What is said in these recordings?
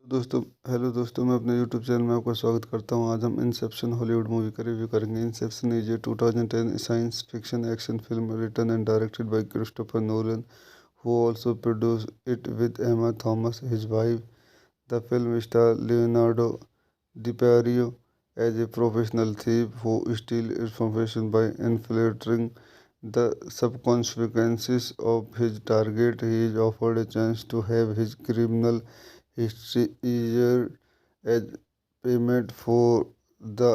दोस्तों हेलो दोस्तों, मैं अपने यूट्यूब चैनल में आपका स्वागत करता हूं। आज हम इंसेप्शन हॉलीवुड मूवी का रिव्यू करेंगे। Inception is a 2010 science fiction action film written and directed by Christopher Nolan, who also produced it with Emma Thomas, his wife. The film stars Leonardo DiCaprio as a professional thief who steals information by infiltrating the subconscious of his target. He is offered a chance to have his criminal history erased as payment for the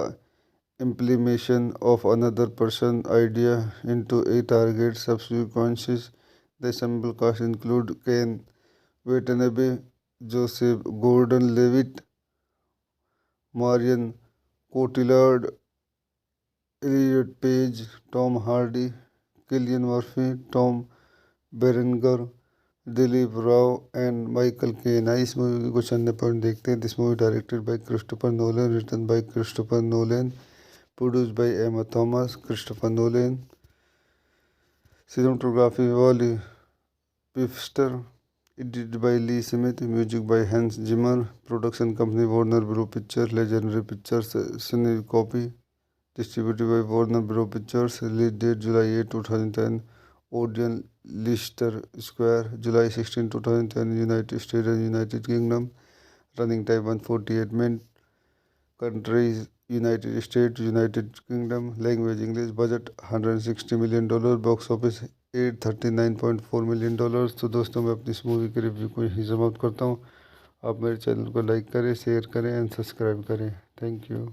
implementation of another person's idea into a target subconscious. The ensemble cast include Ken Watanabe, Joseph Gordon-Levitt, Marion Cotillard, Elliot Page, Tom Hardy, Cillian Murphy, Tom Berenger, Dilip Rao and Michael Caine. आई इस movie के कुछ अन्य point देखते हैं। This movie directed by Christopher Nolan, written by Christopher Nolan, produced by Emma Thomas, Christopher Nolan. Cinematography Wally Pfister, edited by Lee Smith, music by Hans Zimmer. Production company Warner Bros pictures, legendary pictures, Syncopy. Distributed by Warner Bros pictures. Release date July 8, 2010। Odeon Leicester Square, July 16, 2010, United States and United Kingdom. Running time 148 minutes. Countries United States, United Kingdom. Language English. Budget $160 million. Box office $839.4 million। तो दोस्तों, मैं अपनी इस movie के review को यहीं समाप्त करता हूँ। आप मेरे चैनल को लाइक करें, शेयर करें एंड सब्सक्राइब करें। थैंक यू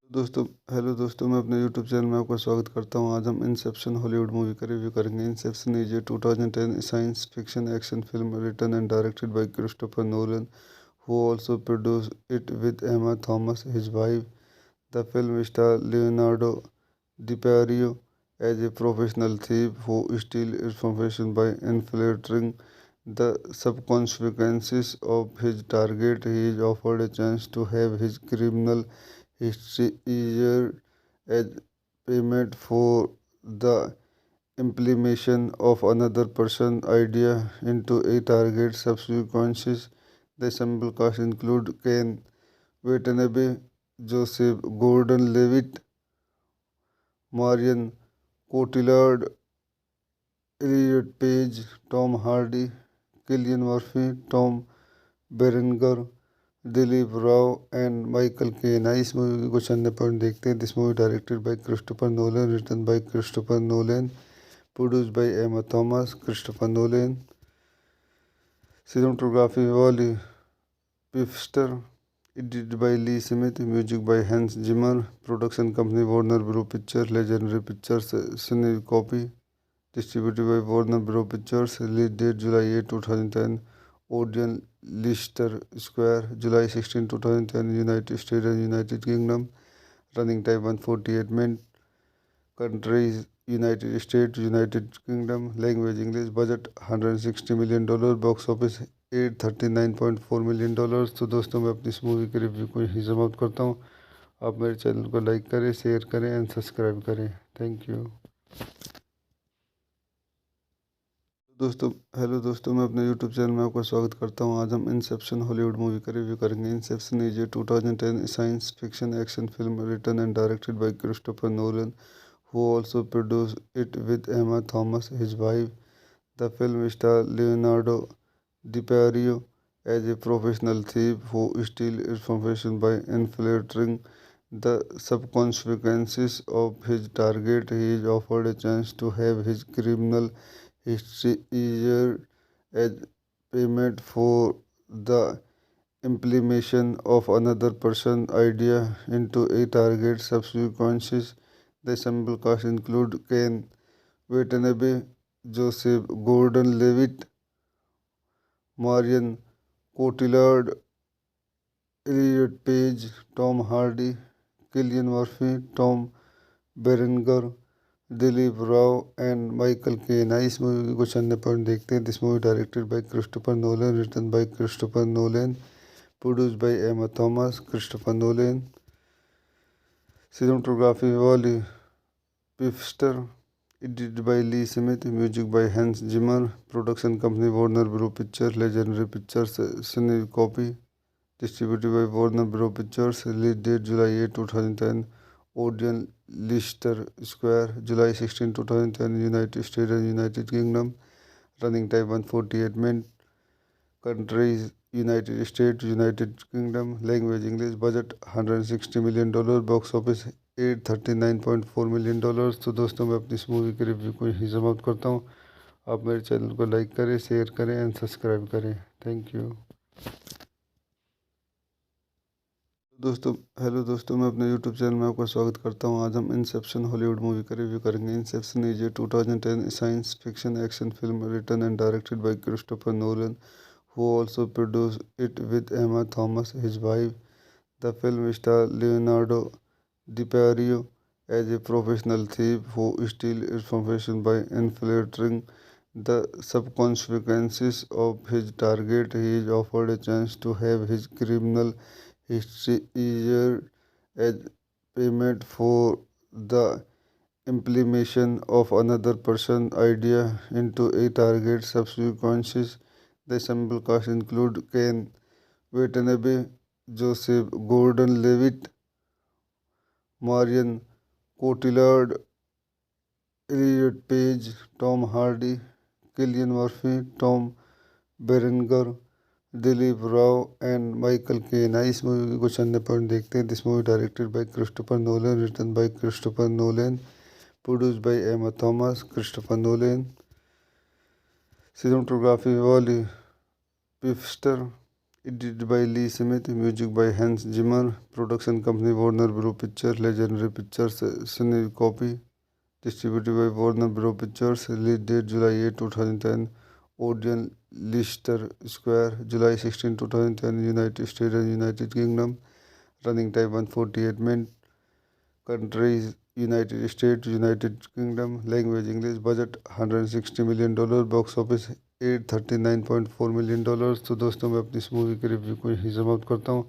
दोस्तों। हेलो दोस्तों, मैं अपने यूट्यूब चैनल में आपका स्वागत करता हूं। आज हम इंसेप्शन हॉलीवुड मूवी का रिव्यू करेंगे। Inception is a 2010 science fiction action film written and directed by Christopher Nolan, who also produced it with Emma Thomas, his wife. The film stars Leonardo DiCaprio as a professional thief who steals information by infiltrating the subconscious of his target. He is offered a chance to have his criminal history erased as payment for the implementation of another person's idea into a target subconscious. The ensemble cast include Ken Watanabe, Joseph Gordon-Levitt, Marion Cotillard, Elliot Page, Tom Hardy, Cillian Murphy, Tom Berenger, Dilip Rao and Michael Caine. आई इस movie के कुछ अन्य point देखते हैं। This movie directed by Christopher Nolan, written by Christopher Nolan, produced by Emma Thomas, Christopher Nolan. Cinematography Wally Pfister, edited by Lee Smith, music by Hans Zimmer. Production company Warner Bros pictures, legendary pictures, Syncopy. Distributed by Warner Bros pictures. Release date July 8, 2010। Odeon Leicester Square, July 16, 2010, United States and United Kingdom. Running time 148 minutes. Countries United States, United Kingdom. Language English. Budget $160 million. Box office $839.4 million। तो दोस्तों, मैं अपनी इस movie के review को यहीं समाप्त करता हूँ। आप मेरे चैनल को लाइक करें, शेयर करें एंड सब्सक्राइब करें। थैंक यू दोस्तों। हेलो दोस्तों, मैं अपने यूट्यूब चैनल में आपका स्वागत करता हूं। आज हम इंसेप्शन हॉलीवुड मूवी का रिव्यू करेंगे। Inception is a 2010 science fiction action film written and directed by Christopher Nolan, who also produced it with Emma Thomas, his wife. The film stars Leonardo DiCaprio as a professional thief who steals information by infiltrating the subconscious of his target. He is offered a chance to have his criminal history erased as payment for the implementation of another person's idea into a target subconscious. The ensemble cast include Ken Watanabe, Joseph Gordon-Levitt, Marion Cotillard, Elliot Page, Tom Hardy, Cillian Murphy, Tom Berenger, Dilip Rao and Michael Caine. आई इस movie के कुछ अन्य point देखते हैं। This movie directed by Christopher Nolan, written by Christopher Nolan, produced by Emma Thomas, Christopher Nolan. Cinematography Wally Pfister, Edited by Lee Smith, music by Hans Zimmer, production company Warner Bros. Pictures, Legendary Pictures, Copy, distributed by Warner Bros. Pictures, release date July 8, 2010, Odeon Leicester Square, July 16, 2010, United States and United Kingdom, running time 148 minutes, countries United States, United Kingdom, language English, budget $160 million, box office $839.4 million। तो दोस्तों मैं अपनी इस movie के review को यहीं समाप्त करता हूँ। आप मेरे चैनल को लाइक करें, शेयर करें एंड सब्सक्राइब करें। Thank you. दोस्तों हेलो दोस्तों, मैं अपने यूट्यूब चैनल में आपका स्वागत करता हूं। आज हम इंसेप्शन हॉलीवुड मूवी का रिव्यू करेंगे। Inception is a 2010 science fiction action film written and directed by Christopher Nolan, who also produced it with Emma Thomas, his wife. The film stars Leonardo DiCaprio as a professional thief who steals information by infiltrating the subconscious of his target. He is offered a chance to have his criminal history erased as payment for the implementation of another person's idea into a target subconscious. The ensemble cast include Ken Watanabe, Joseph Gordon-Levitt, Marion Cotillard, Elliot Page, Tom Hardy, Cillian Murphy, Tom Berenger, Dilip Rao and Michael Caine. इस movie के कुछ अन्य point देखते हैं। This movie directed by Christopher Nolan, written by Christopher Nolan, produced by Emma Thomas, Christopher Nolan. Cinematography Wally Pfister, edited by Lee Smith, music by Hans Zimmer, production company Warner Bros. Pictures, Legendary Pictures, Copy, distributed by Warner Bros. Pictures, release date July 8, 2010, Odeon Leicester Square, July 16, 2010, United States and United Kingdom, running time 148 minutes, countries United States, United Kingdom, language English, budget $160 million, box office $839.4 million। तो दोस्तों मैं अपनी इस movie के review को यहीं समाप्त करता हूँ।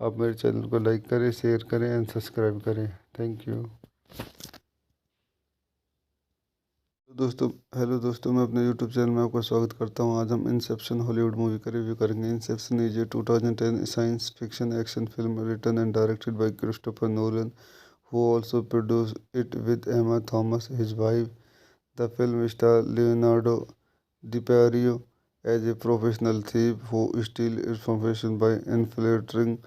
आप मेरे चैनल को लाइक करें, शेयर करें एंड सब्सक्राइब करें। Thank you. दोस्तों हेलो दोस्तों, मैं अपने यूट्यूब चैनल में आपका स्वागत करता हूं। आज हम इंसेप्शन हॉलीवुड मूवी का रिव्यू करेंगे। Inception is a 2010 science fiction action film written and directed by Christopher Nolan, who also produced it with Emma Thomas, his wife. The film stars Leonardo DiCaprio as a professional thief who steals information by infiltrating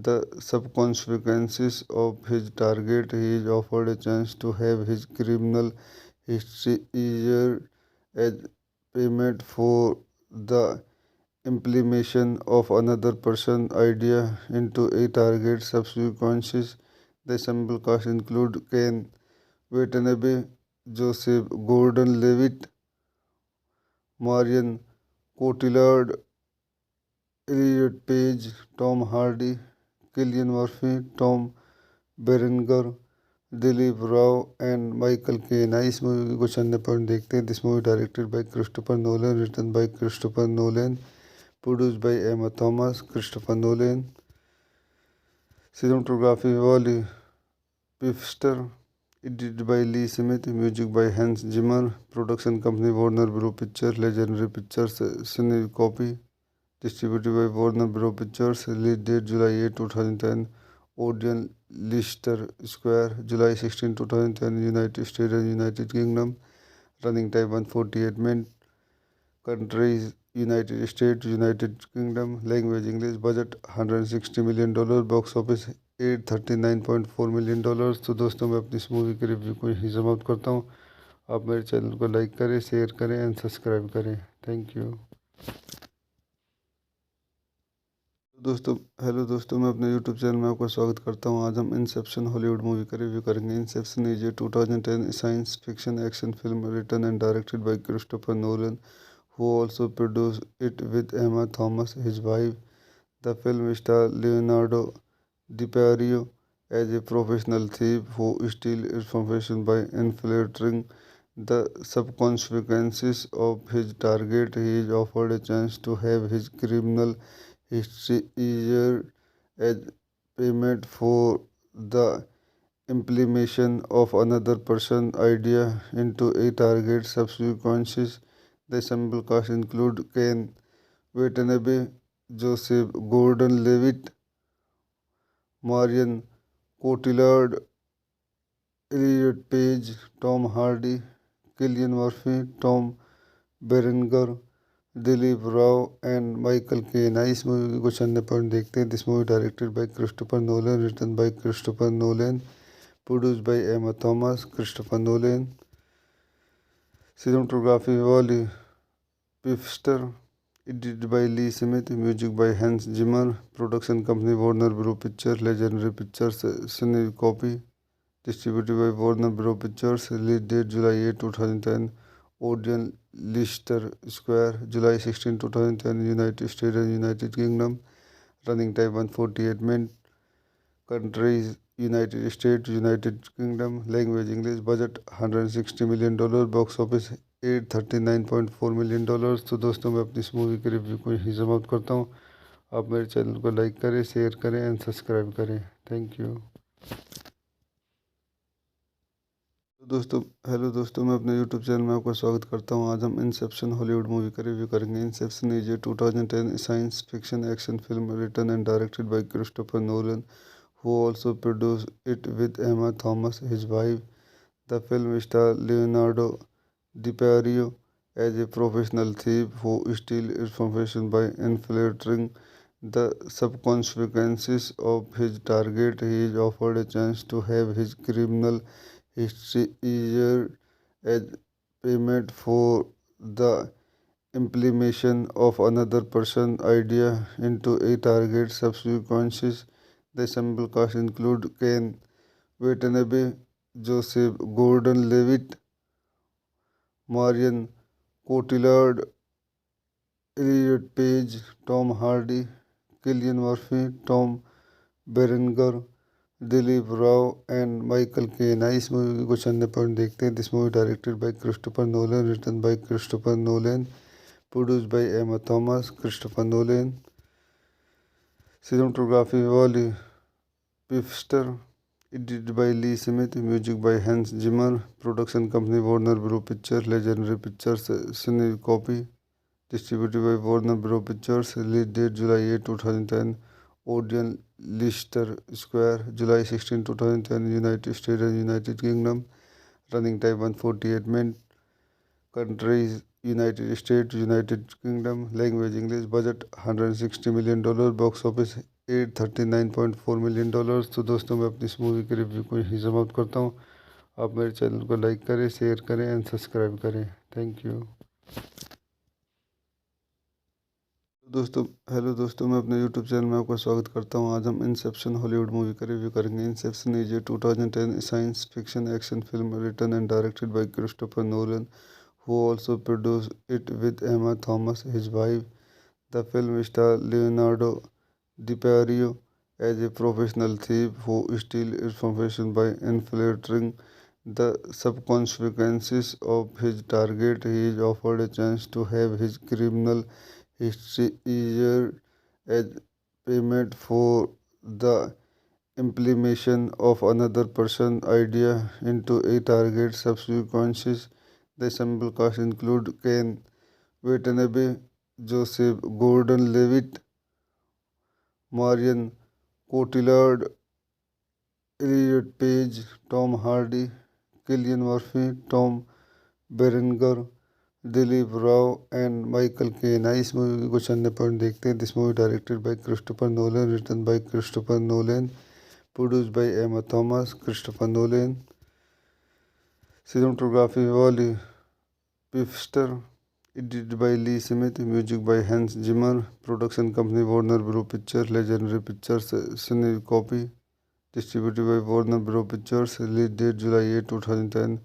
the subconscious of his target. He is offered a chance to have his criminal history erased as payment for the implementation of another person's idea into a target subconscious. The ensemble cast include Ken Watanabe, Joseph Gordon-Levitt, Marion Cotillard, Elliot Page, Tom Hardy, Cillian Murphy, Tom Berenger, Dilip Rao and Michael Caine. इस movie के कुछ अन्य point देखते हैं। This movie directed by Christopher Nolan, written by Christopher Nolan, produced by Emma Thomas, Christopher Nolan. Cinematography Wally Pfister, edited by Lee Smith, music by Hans Zimmer, production company Warner Bros. Pictures, Legendary Pictures, Copy, distributed by Warner Bros. Pictures, release date July 8, 2010, Odeon Leicester Square, July 16, 2010, United States and United Kingdom, running time 148 minutes, countries United States, United Kingdom, language English, budget $160 million, box office $839.4 million। तो दोस्तों मैं अपनी इस movie के review को यहीं समाप्त करता हूँ। आप मेरे चैनल को लाइक करें, शेयर करें एंड सब्सक्राइब करें। Thank you. दोस्तों हेलो दोस्तों, मैं अपने यूट्यूब चैनल में आपका स्वागत करता हूं। आज हम इंसेप्शन हॉलीवुड मूवी का रिव्यू करेंगे। Inception is a 2010 science fiction action film written and directed by Christopher Nolan, who also produced it with Emma Thomas, his wife. The film stars Leonardo DiCaprio as a professional thief who steals information by infiltrating the subconscious of his target. He is offered a chance to have his criminal history erased as payment for the implementation of another person's idea into a target subsequences. The ensemble cast include Ken Watanabe, Joseph Gordon-Levitt, Marion Cotillard, Elliot Page, Tom Hardy, Cillian Murphy, Tom Berenger, Dilip Rao and Michael Caine. आई इस movie के कुछ अन्य point देखते हैं। This movie directed by Christopher Nolan, written by Christopher Nolan, produced by Emma Thomas, Christopher Nolan. Cinematography Wally Pfister, edited by Lee Smith, music by Hans Zimmer, production company Warner Bros pictures, legendary pictures, Syncopy, distributed by Warner Bros pictures. Release date July 8, 2010, Odeon Leicester Square, July 16, 2010, United States and United Kingdom. Running time 148 minutes. Countries United States, United Kingdom. Language English. Budget $160 million. Box office $839.4 million। तो दोस्तों मैं अपनी इस movie के review को यहीं समाप्त करता हूँ। आप मेरे चैनल को लाइक करें, शेयर करें एंड सब्सक्राइब करें। Thank you. दोस्तों मैं अपने यूट्यूब चैनल में आपका स्वागत करता हूं। आज हम इंसेप्शन हॉलीवुड मूवी का रिव्यू करेंगे। Inception is a 2010 science fiction action film written and directed by Christopher Nolan, who also produced it with Emma Thomas, his wife. The film stars Leonardo DiCaprio as a professional thief who steals information by infiltrating the subconscious of his target. He is offered a chance to have his criminal history erased as payment for the implementation of another person's idea into a target subconscious. The ensemble cast include Ken Watanabe, Joseph Gordon-Levitt, Marion Cotillard, Elliot Page, Tom Hardy, Cillian Murphy, Tom Berenger, Dilip Rao and Michael Caine. आई इस movie के कुछ अन्य point देखते हैं। This movie directed by Christopher Nolan, written by Christopher Nolan, produced by Emma Thomas, Christopher Nolan. Cinematography Wally Pfister, edited by Lee Smith, music by Hans Zimmer, production company Warner Bros pictures, legendary pictures, Syncopy, distributed by Warner Bros pictures. Release date July 8, 2010, Odeon Leicester Square, July 16, 2010, United States and United Kingdom. Running time 148 minutes. Countries United States, United Kingdom. Language English. Budget $160 million. Box office $839.4 million। तो दोस्तों मैं अपनी इस movie के review को यहीं समाप्त करता हूँ। आप मेरे चैनल को लाइक करें, शेयर करें एंड सब्सक्राइब करें। Thank you. दोस्तों मैं अपने यूट्यूब चैनल में आपका स्वागत करता हूं। आज हम इंसेप्शन हॉलीवुड मूवी का रिव्यू करेंगे। Inception is a 2010 science fiction action film written and directed by Christopher Nolan, who also produced it with Emma Thomas, his wife. The film stars Leonardo DiCaprio as a professional thief who steals information by infiltrating the subconscious of his target. He is offered a chance to have his criminal history erased as payment for the implementation of another person's idea into a target subconscious. The ensemble cast include Ken Watanabe, Joseph Gordon-Levitt, Marion Cotillard, Elliot Page, Tom Hardy, Cillian Murphy, Tom Berenger, Dilip Rao and Michael Caine. आई इस movie के कुछ अन्य point देखते हैं। This movie directed by Christopher Nolan, written by Christopher Nolan, produced by Emma Thomas, Christopher Nolan. Cinematography Wally Pfister, edited by Lee Smith, music by Hans Zimmer, production company Warner Bros pictures, legendary pictures, Syncopy, distributed by Warner Bros pictures. Release date July 8, 2010,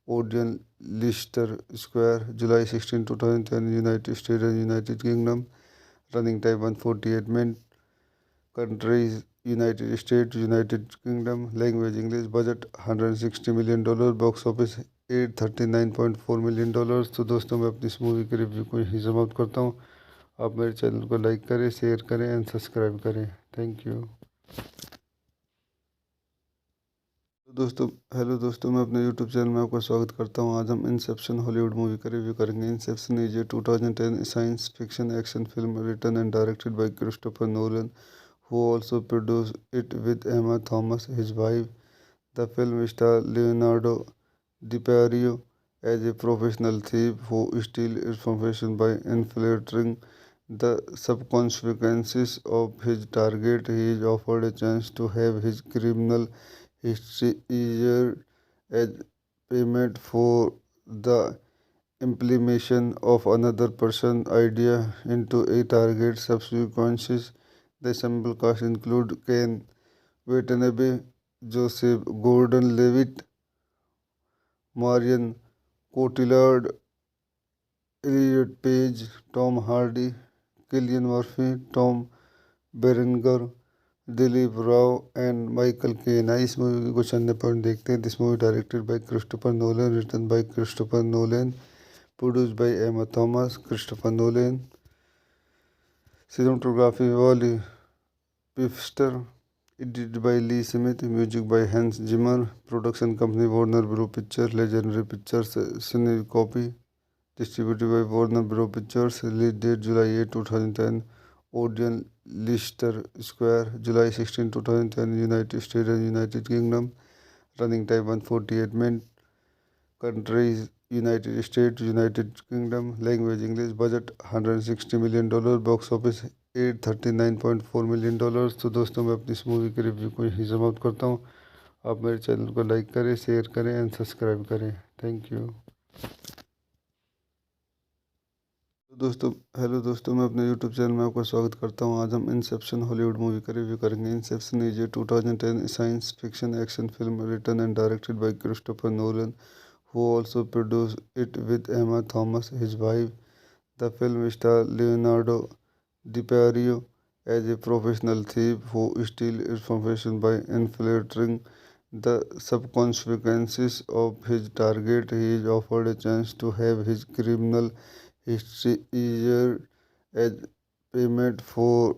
Odeon Leicester Square, July 16, 2010, United States and United Kingdom. Running time 148 minutes. Countries United States, United Kingdom. Language English. Budget $160 million. Box office $839.4 million। तो दोस्तों मैं अपनी इस movie के review को यहीं समाप्त करता हूँ। आप मेरे चैनल को लाइक करें, शेयर करें एंड सब्सक्राइब करें। Thank you. दोस्तों हेलो दोस्तों, मैं अपने यूट्यूब चैनल में आपका स्वागत करता हूं। आज हम इंसेप्शन हॉलीवुड मूवी का रिव्यू करेंगे। Inception is a 2010 science fiction action film written and directed by Christopher Nolan, who also produced it with Emma Thomas, his wife. The film stars Leonardo DiCaprio as a professional thief who steals information by infiltrating the subconscious of his target. He is offered a chance to have his criminal history erased as payment for the implementation of another person's idea into a target subconscious. The ensemble cast include Ken Watanabe, Joseph Gordon-Levitt, Marion Cotillard, Elliot Page, Tom Hardy, Cillian Murphy, Tom Berenger, Dilip Rao and Michael Caine. आई इस movie के कुछ अन्य point देखते हैं। This movie directed by Christopher Nolan, written by Christopher Nolan, produced by Emma Thomas, Christopher Nolan. Cinematography Wally Pfister, edited by Lee Smith, music by Hans Zimmer. Production company Warner Bros picture, legendary pictures, Syncopy. Distributed by Warner Bros pictures. Release date July 8, 2010। Odeon Leicester Square, July 16, 2010, United States and United Kingdom. Running time 148 minutes. Countries United States, United Kingdom. Language English. Budget $160 million. Box office $839.4 million। तो दोस्तों मैं अपनी इस movie के review को यहीं समाप्त करता हूँ। आप मेरे चैनल को लाइक करें, शेयर करें एंड सब्सक्राइब करें। Thank you. दोस्तों हेलो दोस्तों, मैं अपने यूट्यूब चैनल में आपका स्वागत करता हूं। आज हम इंसेप्शन हॉलीवुड मूवी का रिव्यू करेंगे। Inception is a 2010 science fiction action film written and directed by Christopher Nolan, who also produced it with Emma Thomas, his wife. The film stars Leonardo DiCaprio as a professional thief who steals information by infiltrating the subconscious of his target. He is offered a chance to have his criminal history erased as payment for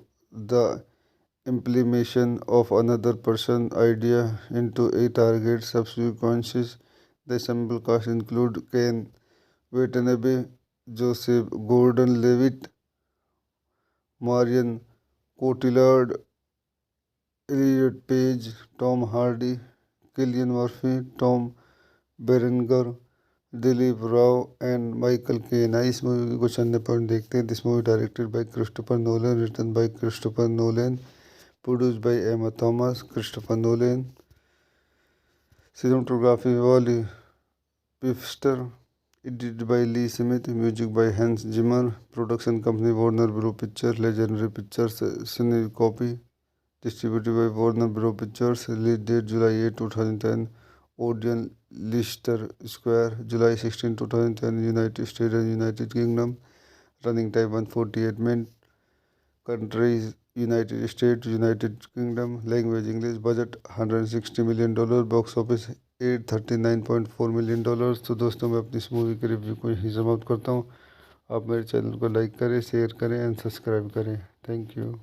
the implementation of another person's idea into a target subconscious. The ensemble cast include Ken Watanabe, Joseph Gordon-Levitt, Marion Cotillard, Elliot Page, Tom Hardy, Cillian Murphy, Tom Berenger, Dilip Rao and Michael Caine. आई इस movie के कुछ अन्य point देखते हैं। This movie directed by Christopher Nolan, written by Christopher Nolan, produced by Emma Thomas, Christopher Nolan. Cinematography Wally Pfister, edited by Lee Smith, music by Hans Zimmer. Production company Warner Bros picture, legendary pictures, Syncopy. Distributed by Warner Bros pictures. Release date July 8, 2010। Odeon Leicester Square, July 16, 2010, United States and United Kingdom. Running time 148 minutes. Countries United States, United Kingdom. Language English. Budget $160 million. Box office $839.4 million। तो दोस्तों मैं अपनी इस movie के review को यहीं समाप्त करता हूँ। आप मेरे चैनल को लाइक करें, शेयर करें एंड सब्सक्राइब करें। Thank you.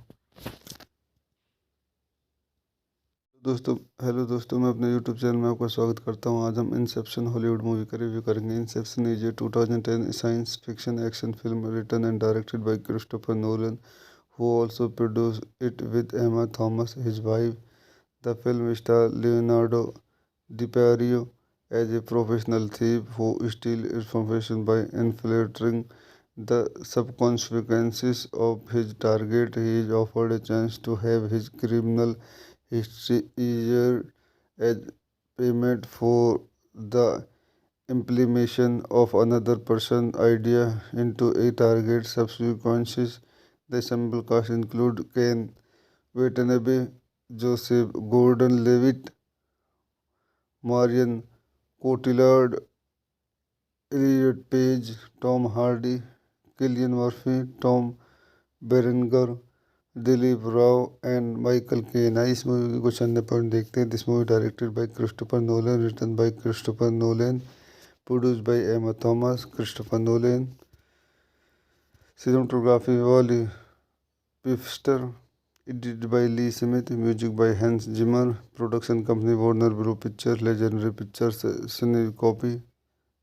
दोस्तों हेलो दोस्तों, मैं अपने यूट्यूब चैनल में आपका स्वागत करता हूं। आज हम इंसेप्शन हॉलीवुड मूवी का रिव्यू करेंगे। Inception is a 2010 science fiction action film written and directed by Christopher Nolan, who also produced it with Emma Thomas, his wife. The film stars Leonardo DiCaprio as a professional thief who steals information by infiltrating the subconscious of his target. He is offered a chance to have his criminal history erased as payment for the implementation of another person's idea into a target subconscious. The ensemble cast include Ken Watanabe, Joseph Gordon-Levitt, Marion Cotillard, Elliot Page, Tom Hardy, Cillian Murphy, Tom Berenger, Dilip Rao and Michael Caine. आई इस movie के कुछ अन्य point देखते हैं। This movie directed by Christopher Nolan, written by Christopher Nolan, produced by Emma Thomas, Christopher Nolan. Cinematography Wally Pfister, edited by Lee Smith, music by Hans Zimmer, production company Warner Bros. Pictures, Legendary Pictures, Copy,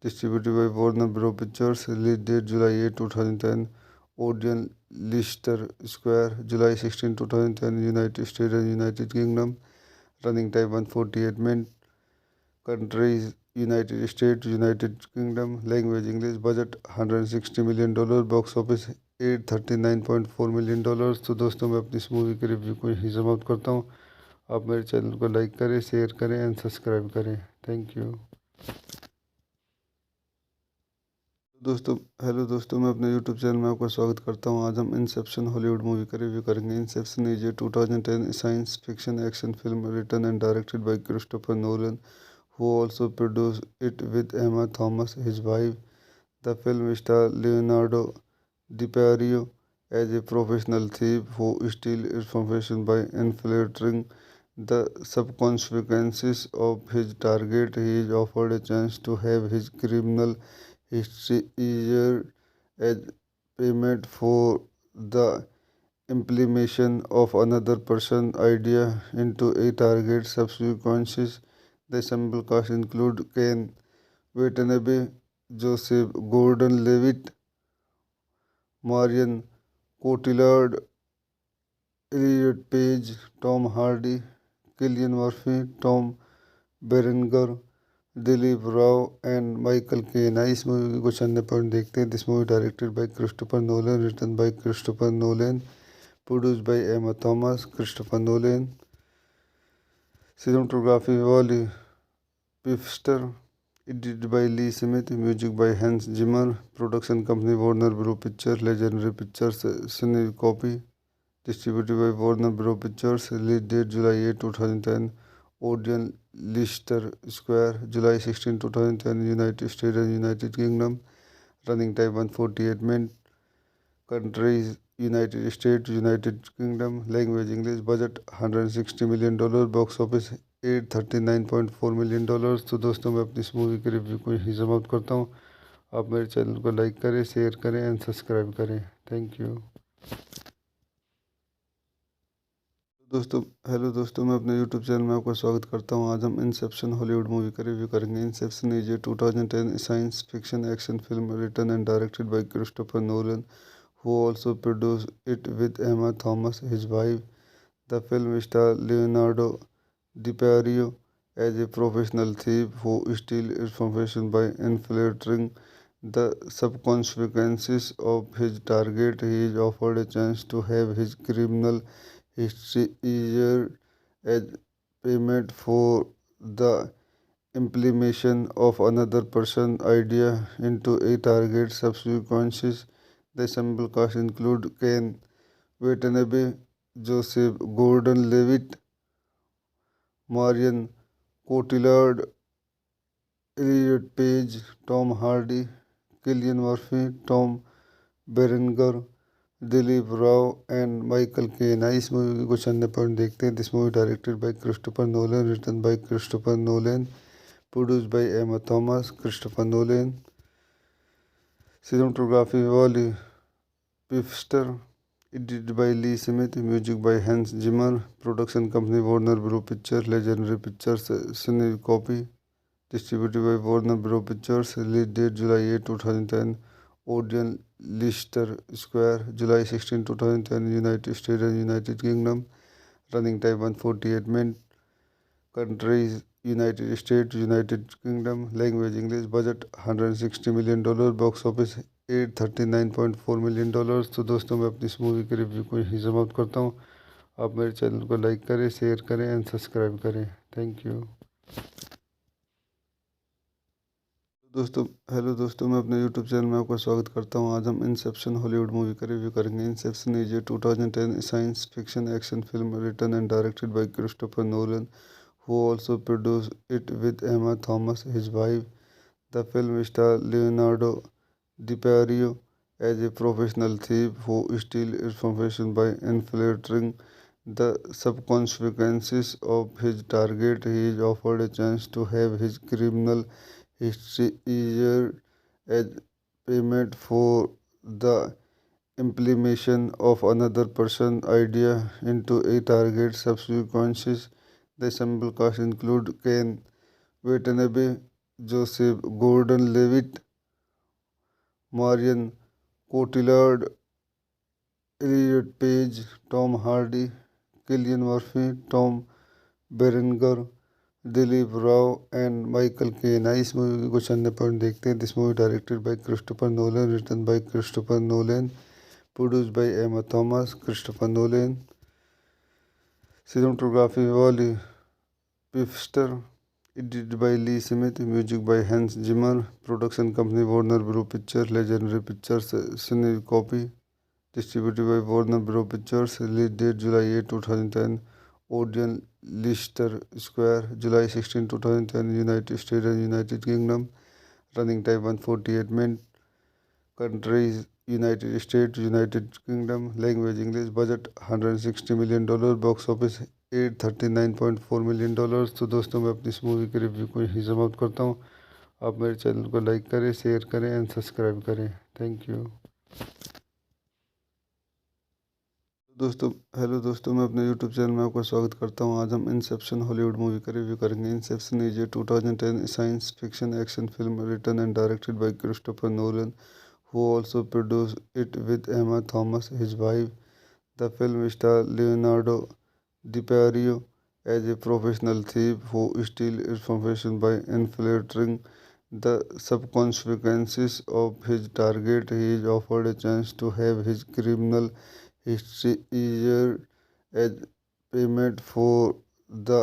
distributed by Warner Bros. Pictures, release date July 8, 2010, Odeon Leicester Square, July 16, 2010, United States and United Kingdom, running time 148 minutes, countries United States, United Kingdom, language English, budget $160 million, box office $839.4 million। तो दोस्तों मैं अपनी इस movie के review को यहीं समाप्त करता हूँ। आप मेरे चैनल को लाइक करें, शेयर करें एंड सब्सक्राइब करें। Thank you. दोस्तों हेलो दोस्तों, मैं अपने यूट्यूब चैनल में आपका स्वागत करता हूं। आज हम इंसेप्शन हॉलीवुड मूवी का रिव्यू करेंगे। Inception is a 2010 science fiction action film written and directed by Christopher Nolan, who also produced it with Emma Thomas, his wife. The film stars Leonardo DiCaprio as a professional thief who steals information by infiltrating the subconscious of his target. He is offered a chance to have his criminal history erased as payment for the implementation of another person's idea into a target subconscious. The ensemble cast include Ken Watanabe, Joseph Gordon-Levitt, Marion Cotillard, Elliot Page, Tom Hardy, Cillian Murphy, Tom Berenger, Dilip Rao and Michael Caine. आई इस movie के कुछ अन्य point देखते हैं। This movie directed by Christopher Nolan, written by Christopher Nolan, produced by Emma Thomas, Christopher Nolan. Cinematography Wally Pfister, edited by Lee Smith, music by Hans Zimmer, production company Warner Bros. Pictures, Legendary Pictures, Copy, distributed by Warner Bros. Pictures, release date July 8, 2010, Odeon Leicester Square, July 16, 2010, United States and United Kingdom, running time 148 minutes, countries United States, United Kingdom, language English, budget $160 million, box office $839.4 million। तो दोस्तों मैं अपनी इस movie के review को यहीं समाप्त करता हूँ। आप मेरे चैनल को लाइक करें, शेयर करें एंड सब्सक्राइब करें। Thank you. दोस्तों हेलो दोस्तों, मैं अपने यूट्यूब चैनल में आपका स्वागत करता हूं। आज हम इंसेप्शन हॉलीवुड मूवी का रिव्यू करेंगे। Inception is a 2010 science fiction action film written and directed by Christopher Nolan, who also produced it with Emma Thomas, his wife. The film stars Leonardo DiCaprio as a professional thief who steals information by infiltrating the subconscious of his target. He is offered a chance to have his criminal history erased as payment for the implementation of another person's idea into a target subconscious. The ensemble cast include Ken Watanabe, Joseph Gordon-Levitt, Marion Cotillard, Elliot Page, Tom Hardy, Cillian Murphy, Tom Berenger, Dilip Rao and Michael Caine. आई इस movie के कुछ अन्य point देखते हैं। This movie directed by Christopher Nolan, written by Christopher Nolan, produced by Emma Thomas, Christopher Nolan. Cinematography Wally Pfister, edited by Lee Smith, music by Hans Zimmer, production company Warner Bros. Pictures, Legendary Pictures, Copy, distributed by Warner Bros. Pictures, release date July 8, 2010, Odeon Leicester Square, July 16, 2010, United States and United Kingdom, running time 148 minutes, countries United States, United Kingdom, language English, budget $160 million, box office $839.4 million। तो दोस्तों मैं अपनी इस movie के review को यहीं समाप्त करता हूँ। आप मेरे चैनल को लाइक करें, शेयर करें एंड सब्सक्राइब करें। Thank you. दोस्तों हेलो दोस्तों, मैं अपने यूट्यूब चैनल में आपका स्वागत करता हूं। आज हम इंसेप्शन हॉलीवुड मूवी का रिव्यू करेंगे। Inception is a 2010 science fiction action film written and directed by Christopher Nolan, who also produced it with Emma Thomas, his wife. The film stars Leonardo DiCaprio as a professional thief who steals information by infiltrating the subconscious of his target. He is offered a chance to have his criminal history erased as payment for the implementation of another person's idea into a target subsequences. The ensemble cast include Ken Watanabe, Joseph Gordon-Levitt, Marion Cotillard, Elliot Page, Tom Hardy, Cillian Murphy, Tom Berenger, Dilip Rao and Michael Caine. आई इस movie के कुछ अन्य point देखते हैं। This movie directed by Christopher Nolan, written by Christopher Nolan, produced by Emma Thomas, Christopher Nolan. Cinematography Wally Pfister, edited by Lee Smith, music by Hans Zimmer, production company Warner Bros picture, legendary pictures, Syncopy, distributed by Warner Bros pictures, release date July 8, 2010, Odeon Leicester Square, July 16, 2010, United States and United Kingdom. Running time 148 minutes. Countries United States, United Kingdom. Language English. Budget $160 million. Box office $839.4 million। तो दोस्तों मैं अपनी इस movie के review को यहीं समाप्त करता हूँ। आप मेरे चैनल को लाइक करें, शेयर करें एंड सब्सक्राइब करें। Thank you. दोस्तों मैं अपने यूट्यूब चैनल में आपका स्वागत करता हूं। आज हम इंसेप्शन हॉलीवुड मूवी का रिव्यू करेंगे। Inception is a 2010 science fiction action film written and directed by Christopher Nolan, who also produced it with Emma Thomas, his wife. The film stars Leonardo DiCaprio as a professional thief who steals information by infiltrating the subconscious of his target. He is offered a chance to have his criminal history erased as payment for the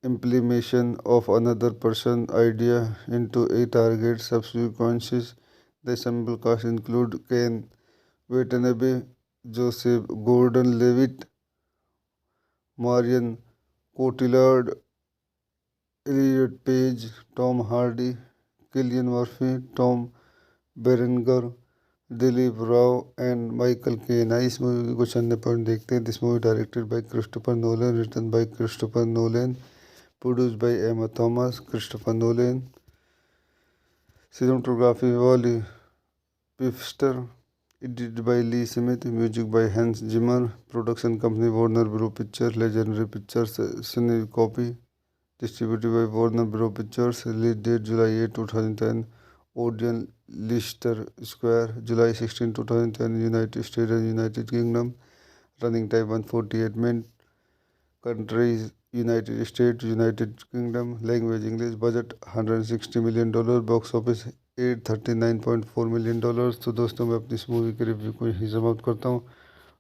implementation of another person's idea into a target subsequences. The ensemble cast include Ken Watanabe, Joseph Gordon-Levitt, Marion Cotillard, Elliot Page, Tom Hardy, Cillian Murphy, Tom Berenger, Dilip Rao and Michael Caine. आई इस movie के कुछ अन्य point देखते हैं। This movie directed by Christopher Nolan, written by Christopher Nolan, produced by Emma Thomas, Christopher Nolan. Cinematography Wally Pfister, edited by Lee Smith, music by Hans Zimmer, production company Warner Bros picture, legendary pictures, Syncopy, distributed by Warner Bros pictures, release date July 8, 2010, Odeon Leicester Square, July 16, 2010, United States and United Kingdom. Running time 148 minutes. Countries United States, United Kingdom. Language English. Budget $160 million. Box office $839.4 million। तो दोस्तों मैं अपनी इस movie के review को यहीं समाप्त करता हूँ।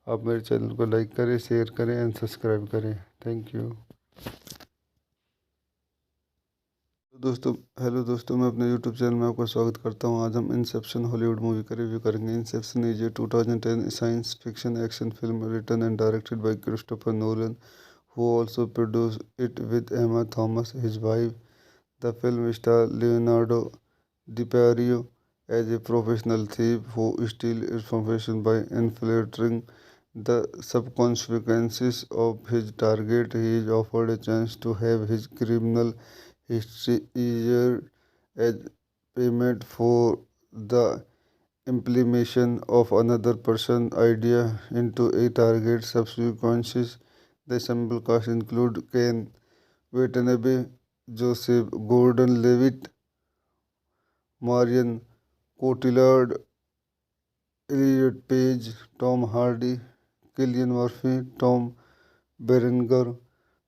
आप मेरे चैनल को लाइक करें, शेयर करें एंड सब्सक्राइब करें। Thank you. दोस्तों मैं अपने यूट्यूब चैनल में आपका स्वागत करता हूं। आज हम इंसेप्शन हॉलीवुड मूवी का रिव्यू करेंगे। Inception is a 2010 science fiction action film written and directed by Christopher Nolan, who also produced it with Emma Thomas, his wife. The film stars Leonardo DiCaprio as a professional thief who steals information by infiltrating the subconscious of his target. He is offered a chance to have his criminal history erased as payment for the implementation of another person's idea into a target subsequences. The ensemble cast include Ken Watanabe, Joseph Gordon-Levitt, Marion Cotillard, Elliot Page, Tom Hardy, Cillian Murphy, Tom Berenger,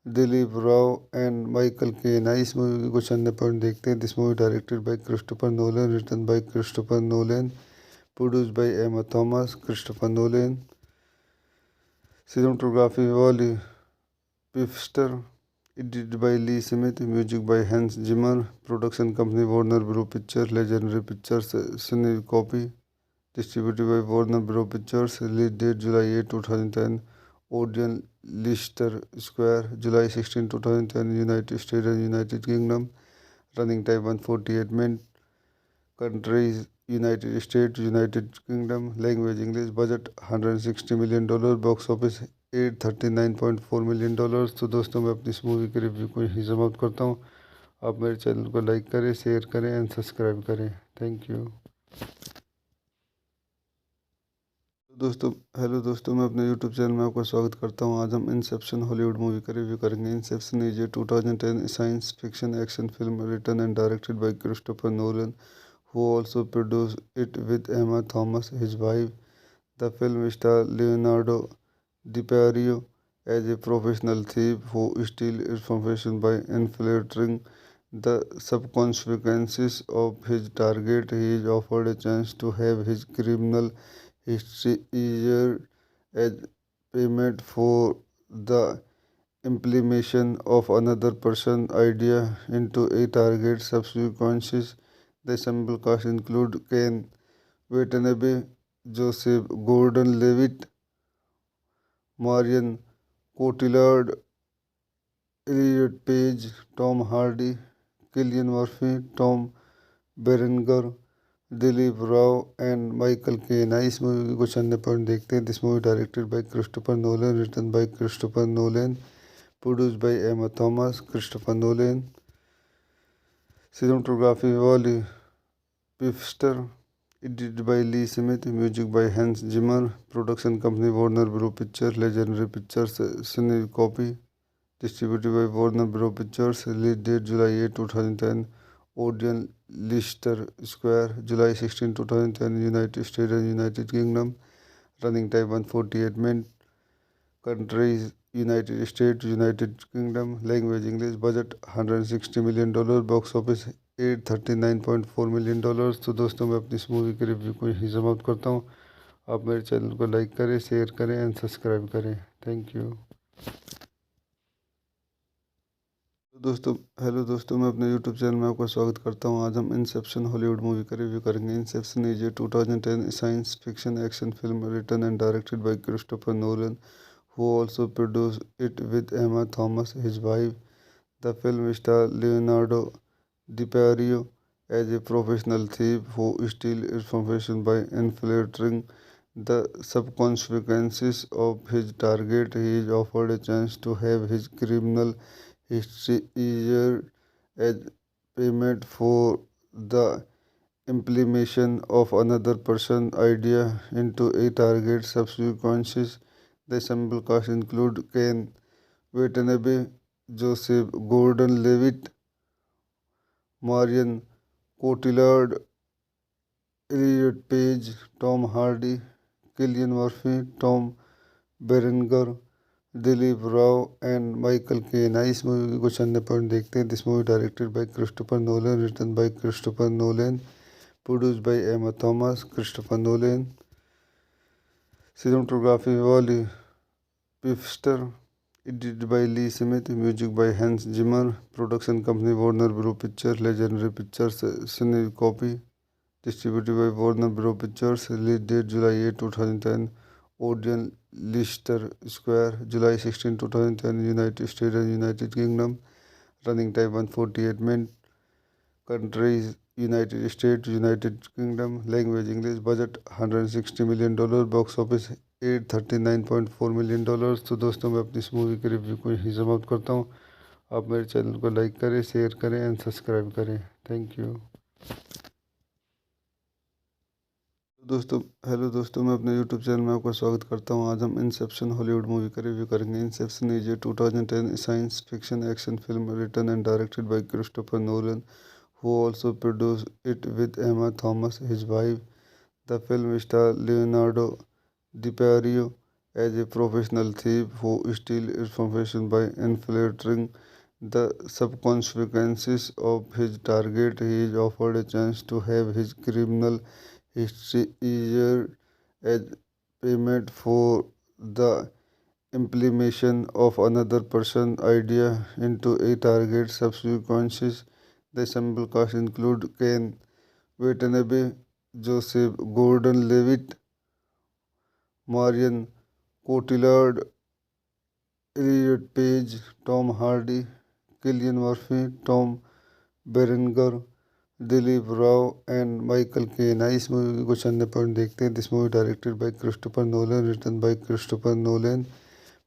Dilip Rao and Michael Caine. आई इस movie के कुछ अन्य point देखते हैं। This movie directed by Christopher Nolan, written by Christopher Nolan, produced by Emma Thomas, Christopher Nolan. Cinematography Wally Pfister, edited by Lee Smith, music by Hans Zimmer, production company Warner Bros picture, legendary pictures, Syncopy, distributed by Warner Bros pictures. Release date July 8, 2010, Odeon Leicester Square, July 16, 2010, United States and United Kingdom. Running time 148 minutes. Countries United States, United Kingdom. Language English. Budget $160 million. Box office $839.4 million। तो दोस्तों मैं अपनी इस movie के review को यहीं समाप्त करता हूँ। आप मेरे चैनल को लाइक करें, शेयर करें एंड सब्सक्राइब करें। Thank you. दोस्तों हेलो दोस्तों, मैं अपने यूट्यूब चैनल में आपका स्वागत करता हूं। आज हम इंसेप्शन हॉलीवुड मूवी का रिव्यू करेंगे। Inception is a 2010 science fiction action film written and directed by Christopher Nolan, who also produced it with Emma Thomas, his wife. The film stars Leonardo DiCaprio as a professional thief who steals information by infiltrating the subconscious of his target. He is offered a chance to have his criminal history erased as payment for the implementation of another person's idea into a target subconscious. The ensemble cast include Ken Watanabe, Joseph Gordon-Levitt, Marion Cotillard, Elliot Page, Tom Hardy, Cillian Murphy, Tom Berenger, Dilip Rao and Michael Caine. आई इस movie के कुछ अन्य point देखते हैं। This movie directed by Christopher Nolan, written by Christopher Nolan, produced by Emma Thomas, Christopher Nolan. Cinematography Wally Pfister, edited by Lee Smith, music by Hans Zimmer. Production company Warner Bros pictures, legendary pictures, Syncopy. Distributed by Warner Bros pictures. Release date July 8, 2010। Odeon Leicester Square, July 16, 2010, United States and United Kingdom. Running time 148 minutes. Countries United States, United Kingdom. Language English. Budget $160 million. Box office $839.4 million। तो दोस्तों, मैं अपनी इस movie के review को यहीं समाप्त करता हूँ। आप मेरे चैनल को लाइक करें, शेयर करें एंड सब्सक्राइब करें। Thank you. हेलो दोस्तों, मैं अपने यूट्यूब चैनल में आपका स्वागत करता हूं। आज हम इंसेप्शन हॉलीवुड मूवी का रिव्यू करेंगे। Inception is a 2010 science fiction action film written and directed by Christopher Nolan, who also produced it with Emma Thomas, his wife. The film stars Leonardo DiCaprio as a professional thief who steals information by infiltrating the subconscious of his target. He is offered a chance to have his criminal history erased as payment for the implementation of another person's idea into a target subconscious. The ensemble cast include Ken Watanabe, Joseph Gordon-Levitt, Marion Cotillard, Elliot Page, Tom Hardy, Cillian Murphy, Tom Berenger, Dilip Rao and Michael Caine. आई इस movie के कुछ अन्य point देखते हैं। This movie directed by Christopher Nolan, written by Christopher Nolan, produced by Emma Thomas, Christopher Nolan. Cinematography Wally Pfister, edited by Lee Smith, music by Hans Zimmer. Production company Warner Bros pictures, legendary pictures, Syncopy. Distributed by Warner Bros pictures. Release date July 8, 2010। Odeon Leicester Square, July 16, 2010, United States and United Kingdom. Running time 148 minutes. Countries United States, United Kingdom. Language English. Budget $160 million. Box office $839.4 million। तो दोस्तों, मैं अपनी इस movie के review को यहीं समाप्त करता हूँ। आप मेरे चैनल को लाइक करें, शेयर करें एंड सब्सक्राइब करें। Thank you. हेलो दोस्तों, मैं अपने यूट्यूब चैनल में आपका स्वागत करता हूं। आज हम इंसेप्शन हॉलीवुड मूवी का रिव्यू करेंगे। Inception is a 2010 science fiction action film written and directed by Christopher Nolan, who also produced it with Emma Thomas, his wife. The film stars Leonardo DiCaprio as a professional thief who steals information by infiltrating the subconscious of his target. He is offered a chance to have his criminal history erased as payment for the implementation of another person's idea into a target subconscious. The ensemble cast include Ken Watanabe, Joseph Gordon-Levitt, Marion Cotillard, Elliot Page, Tom Hardy, Cillian Murphy, Tom Berenger, Dilip Rao and Michael Caine. आई इस movie के कुछ अन्य point देखते हैं। This movie directed by Christopher Nolan, written by Christopher Nolan,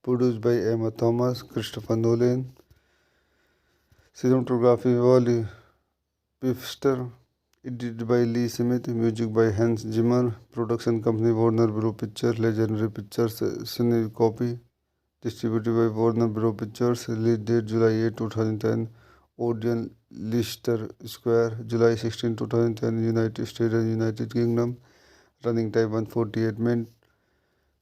produced by Emma Thomas, Christopher Nolan. Cinematography Wally Pfister, Edited by Lee Smith, music by Hans Zimmer, production company Warner Bros. Pictures, Legendary Pictures, Copy, distributed by Warner Bros. Pictures, release date July 8, 2010, Odeon Leicester Square, July 16, 2010, United States and United Kingdom, running time 148 minutes,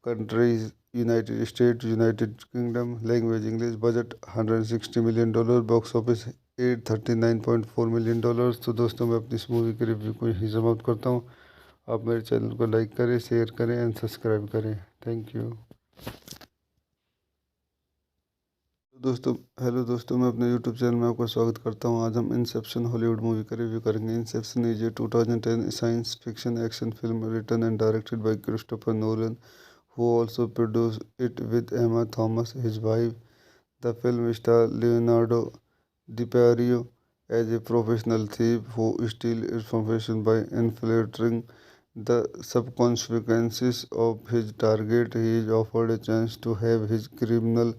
countries United States, United Kingdom, language English, budget $160 million, box office $839.4 million। तो दोस्तों मैं अपनी इस movie के review को यहीं समाप्त करता हूँ। आप मेरे चैनल को लाइक करें, शेयर करें एंड सब्सक्राइब करें। Thank you. दोस्तों हेलो दोस्तों, मैं अपने यूट्यूब चैनल में आपका स्वागत करता हूं। आज हम इंसेप्शन हॉलीवुड मूवी का रिव्यू करेंगे। Inception is a 2010 science fiction action film written and directed by Christopher Nolan, who also produced it with Emma Thomas, his wife. The film stars Leonardo DiCaprio as a professional thief who steals information by infiltrating the subconscious of his target. He is offered a chance to have his criminal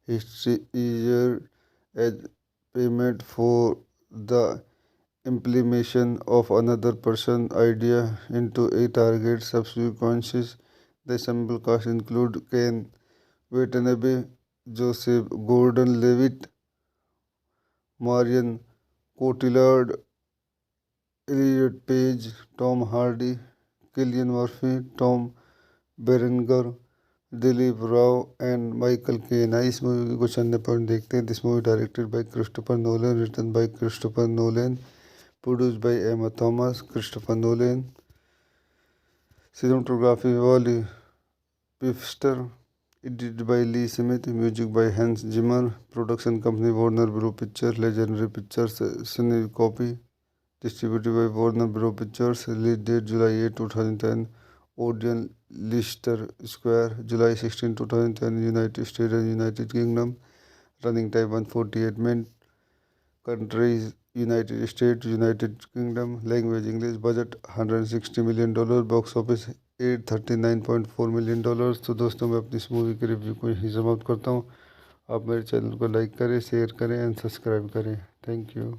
history erased as payment for the implementation of another person's idea into a target subconscious. The ensemble cast include Ken Watanabe, Joseph Gordon-Levitt, Marion Cotillard, Elliot Page, Tom Hardy, Cillian Murphy, Tom Berenger, Dilip Rao and Michael Caine. आई इस movie के कुछ अन्य point देखते हैं। This movie directed by Christopher Nolan, written by Christopher Nolan, produced by Emma Thomas, Christopher Nolan. Cinematography Wally Pfister, edited by Lee Smith, music by Hans Zimmer, production company Warner Bros pictures, legendary pictures, copy, distributed by Warner Bros. Pictures, release date July 8, 2010, Odeon Leicester Square, July 16, 2010, United States and United Kingdom, running time 148 minutes, countries United States, United Kingdom, language English, budget $160 million, box office $839.4 million। तो दोस्तों मैं अपनी इस movie के review को यहीं समाप्त करता हूँ। आप मेरे चैनल को लाइक करें, शेयर करें एंड सब्सक्राइब करें। Thank you.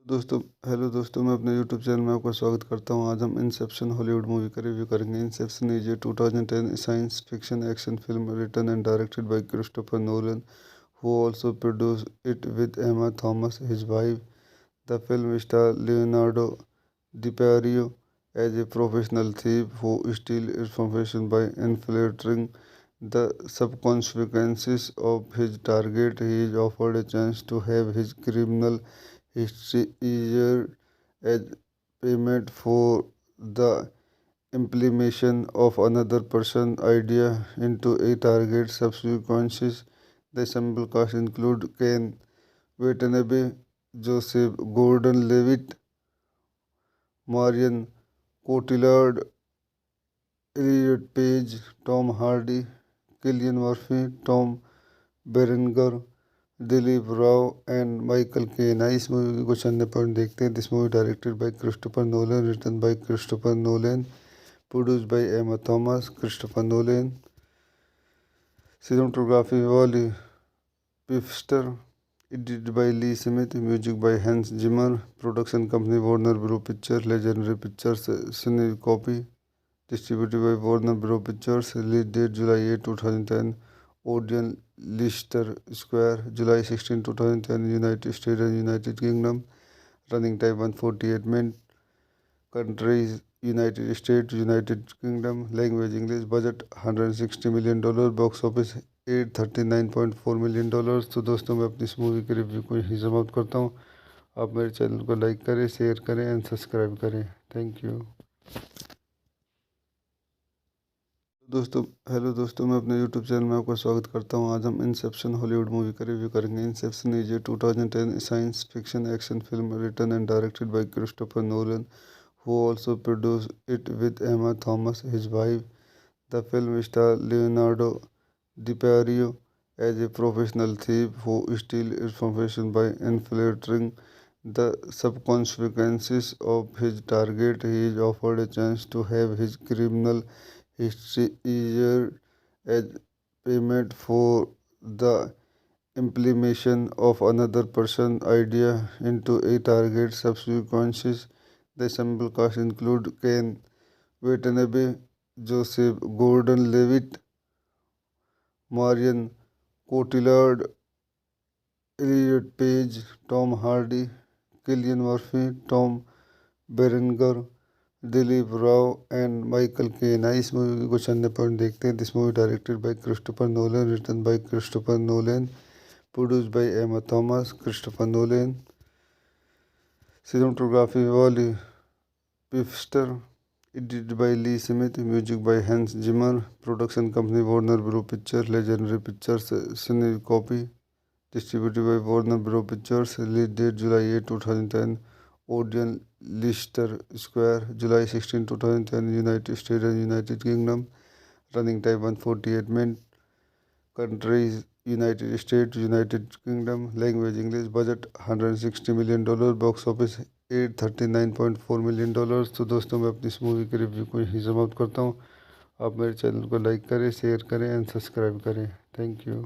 दोस्तों हेलो दोस्तों, मैं अपने यूट्यूब चैनल में आपका स्वागत करता हूं। आज हम इंसेप्शन हॉलीवुड मूवी का रिव्यू करेंगे। Inception is a 2010 science fiction action film written and directed by Christopher Nolan, who also produced it with Emma Thomas, his wife. The film stars Leonardo DiCaprio as a professional thief who steals information by infiltrating the subconscious of his target. He is offered a chance to have his criminal history erased as payment for the implementation of another person's idea into a target subconscious. The ensemble cast include Ken Watanabe, Joseph Gordon-Levitt, Marion Cotillard, Elliot Page, Tom Hardy, Cillian Murphy, Tom Berenger, Dilip Rao and Michael Caine. आई इस movie के कुछ अन्य point देखते हैं। This movie directed by Christopher Nolan, written by Christopher Nolan, produced by Emma Thomas, Christopher Nolan. Cinematography Wally Pfister, edited by Lee Smith, music by Hans Zimmer, production company Warner Bros pictures, legendary pictures, copy, distributed by Warner Bros. Pictures, release date July 8, 2010, Odeon Leicester Square, July 16, 2010, United States and United Kingdom, running time 148 minutes, countries United States, United Kingdom, language English, budget $160 million, box office $839.4 million। तो दोस्तों मैं अपनी इस movie के review को यहीं समाप्त करता हूँ। आप मेरे चैनल को लाइक करें, शेयर करें एंड सब्सक्राइब करें। Thank you. दोस्तों हेलो दोस्तों, मैं अपने यूट्यूब चैनल में आपका स्वागत करता हूं। आज हम इंसेप्शन हॉलीवुड मूवी का रिव्यू करेंगे। Inception is a 2010 science fiction action film written and directed by Christopher Nolan, who also produced it with Emma Thomas, his wife. The film stars Leonardo DiCaprio as a professional thief who steals information by infiltrating the subconscious of his target. He is offered a chance to have his criminal history erased as payment for the implementation of another person's idea into a target subsequences. The ensemble cast include Ken Watanabe, Joseph Gordon-Levitt, Marion Cotillard, Elliot Page, Tom Hardy, Cillian Murphy, Tom Berenger, Dilip Rao and Michael Caine. आई इस movie के कुछ अन्य point देखते हैं। This movie directed by Christopher Nolan, written by Christopher Nolan, produced by Emma Thomas, Christopher Nolan. Cinematography Wally Pfister, edited by Lee Smith, music by Hans Zimmer, production company Warner Bros picture, legendary pictures, Syncopy, distributed by Warner Bros pictures, release date July 8, 2010, Odeon Leicester Square, July 16, 2010, United States and United Kingdom. Running time 148 minutes. Countries United States, United Kingdom. Language English. Budget $160 million. Box office $839.4 million। तो दोस्तों मैं अपनी इस movie के review को यहीं समाप्त करता हूँ। आप मेरे चैनल को लाइक करें, शेयर करें एंड सब्सक्राइब करें। Thank you.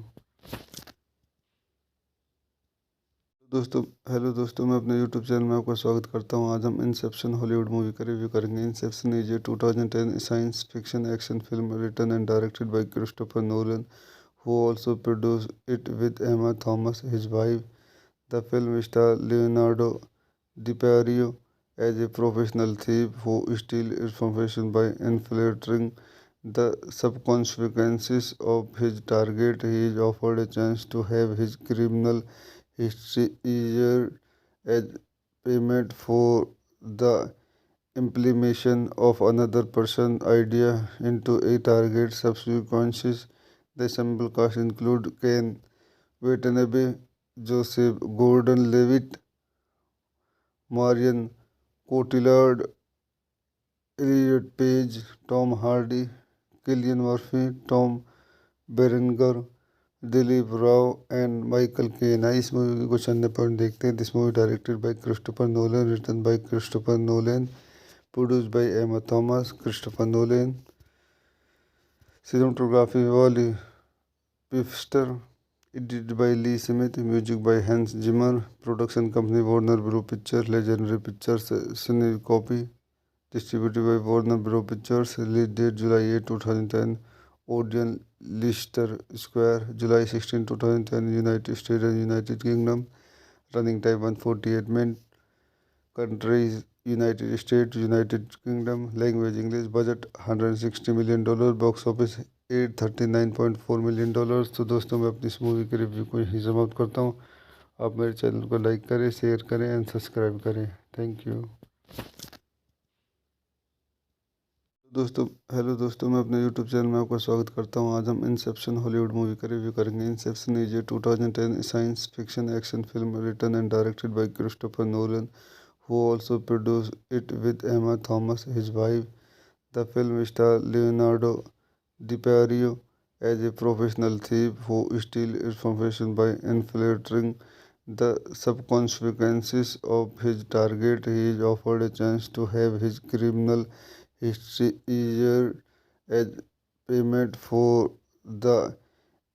दोस्तों मैं अपने यूट्यूब चैनल में आपका स्वागत करता हूं। आज हम इंसेप्शन हॉलीवुड मूवी का रिव्यू करेंगे। Inception is a 2010 science fiction action film written and directed by Christopher Nolan, who also produced it with Emma Thomas, his wife. The film stars Leonardo DiCaprio as a professional thief who steals information by infiltrating the subconscious of his target. He is offered a chance to have his criminal history erased as payment for the implementation of another person's idea into a target subconscious. The ensemble cast include Ken Watanabe, Joseph Gordon-Levitt, Marion Cotillard, Elliot Page, Tom Hardy, Cillian Murphy, Tom Berenger, Dilip Rao and Michael Caine. आई इस movie के कुछ अन्य point देखते हैं। This movie directed by Christopher Nolan, written by Christopher Nolan, produced by Emma Thomas, Christopher Nolan. Cinematography Wally Pfister, edited by Lee Smith, music by Hans Zimmer, production company Warner Bros picture, legendary pictures, Syncopy, distributed by Warner Bros pictures. Release date July 8, 2010, Odeon Leicester Square, July 16, 2010, United States and United Kingdom. Running time 148 minutes. Countries United States, United Kingdom. Language English. Budget $160 million. Box office $839.4 million। तो दोस्तों मैं अपनी इस movie के review को यहीं समाप्त करता हूँ। आप मेरे चैनल को लाइक करें, शेयर करें एंड सब्सक्राइब करें। Thank you. दोस्तों मैं अपने यूट्यूब चैनल में आपका स्वागत करता हूं। आज हम इंसेप्शन हॉलीवुड मूवी का रिव्यू करेंगे। Inception is a 2010 science fiction action film written and directed by Christopher Nolan, who also produced it with Emma Thomas, his wife. The film stars Leonardo DiCaprio as a professional thief who steals information by infiltrating the subconscious of his target. He is offered a chance to have his criminal history erased as payment for the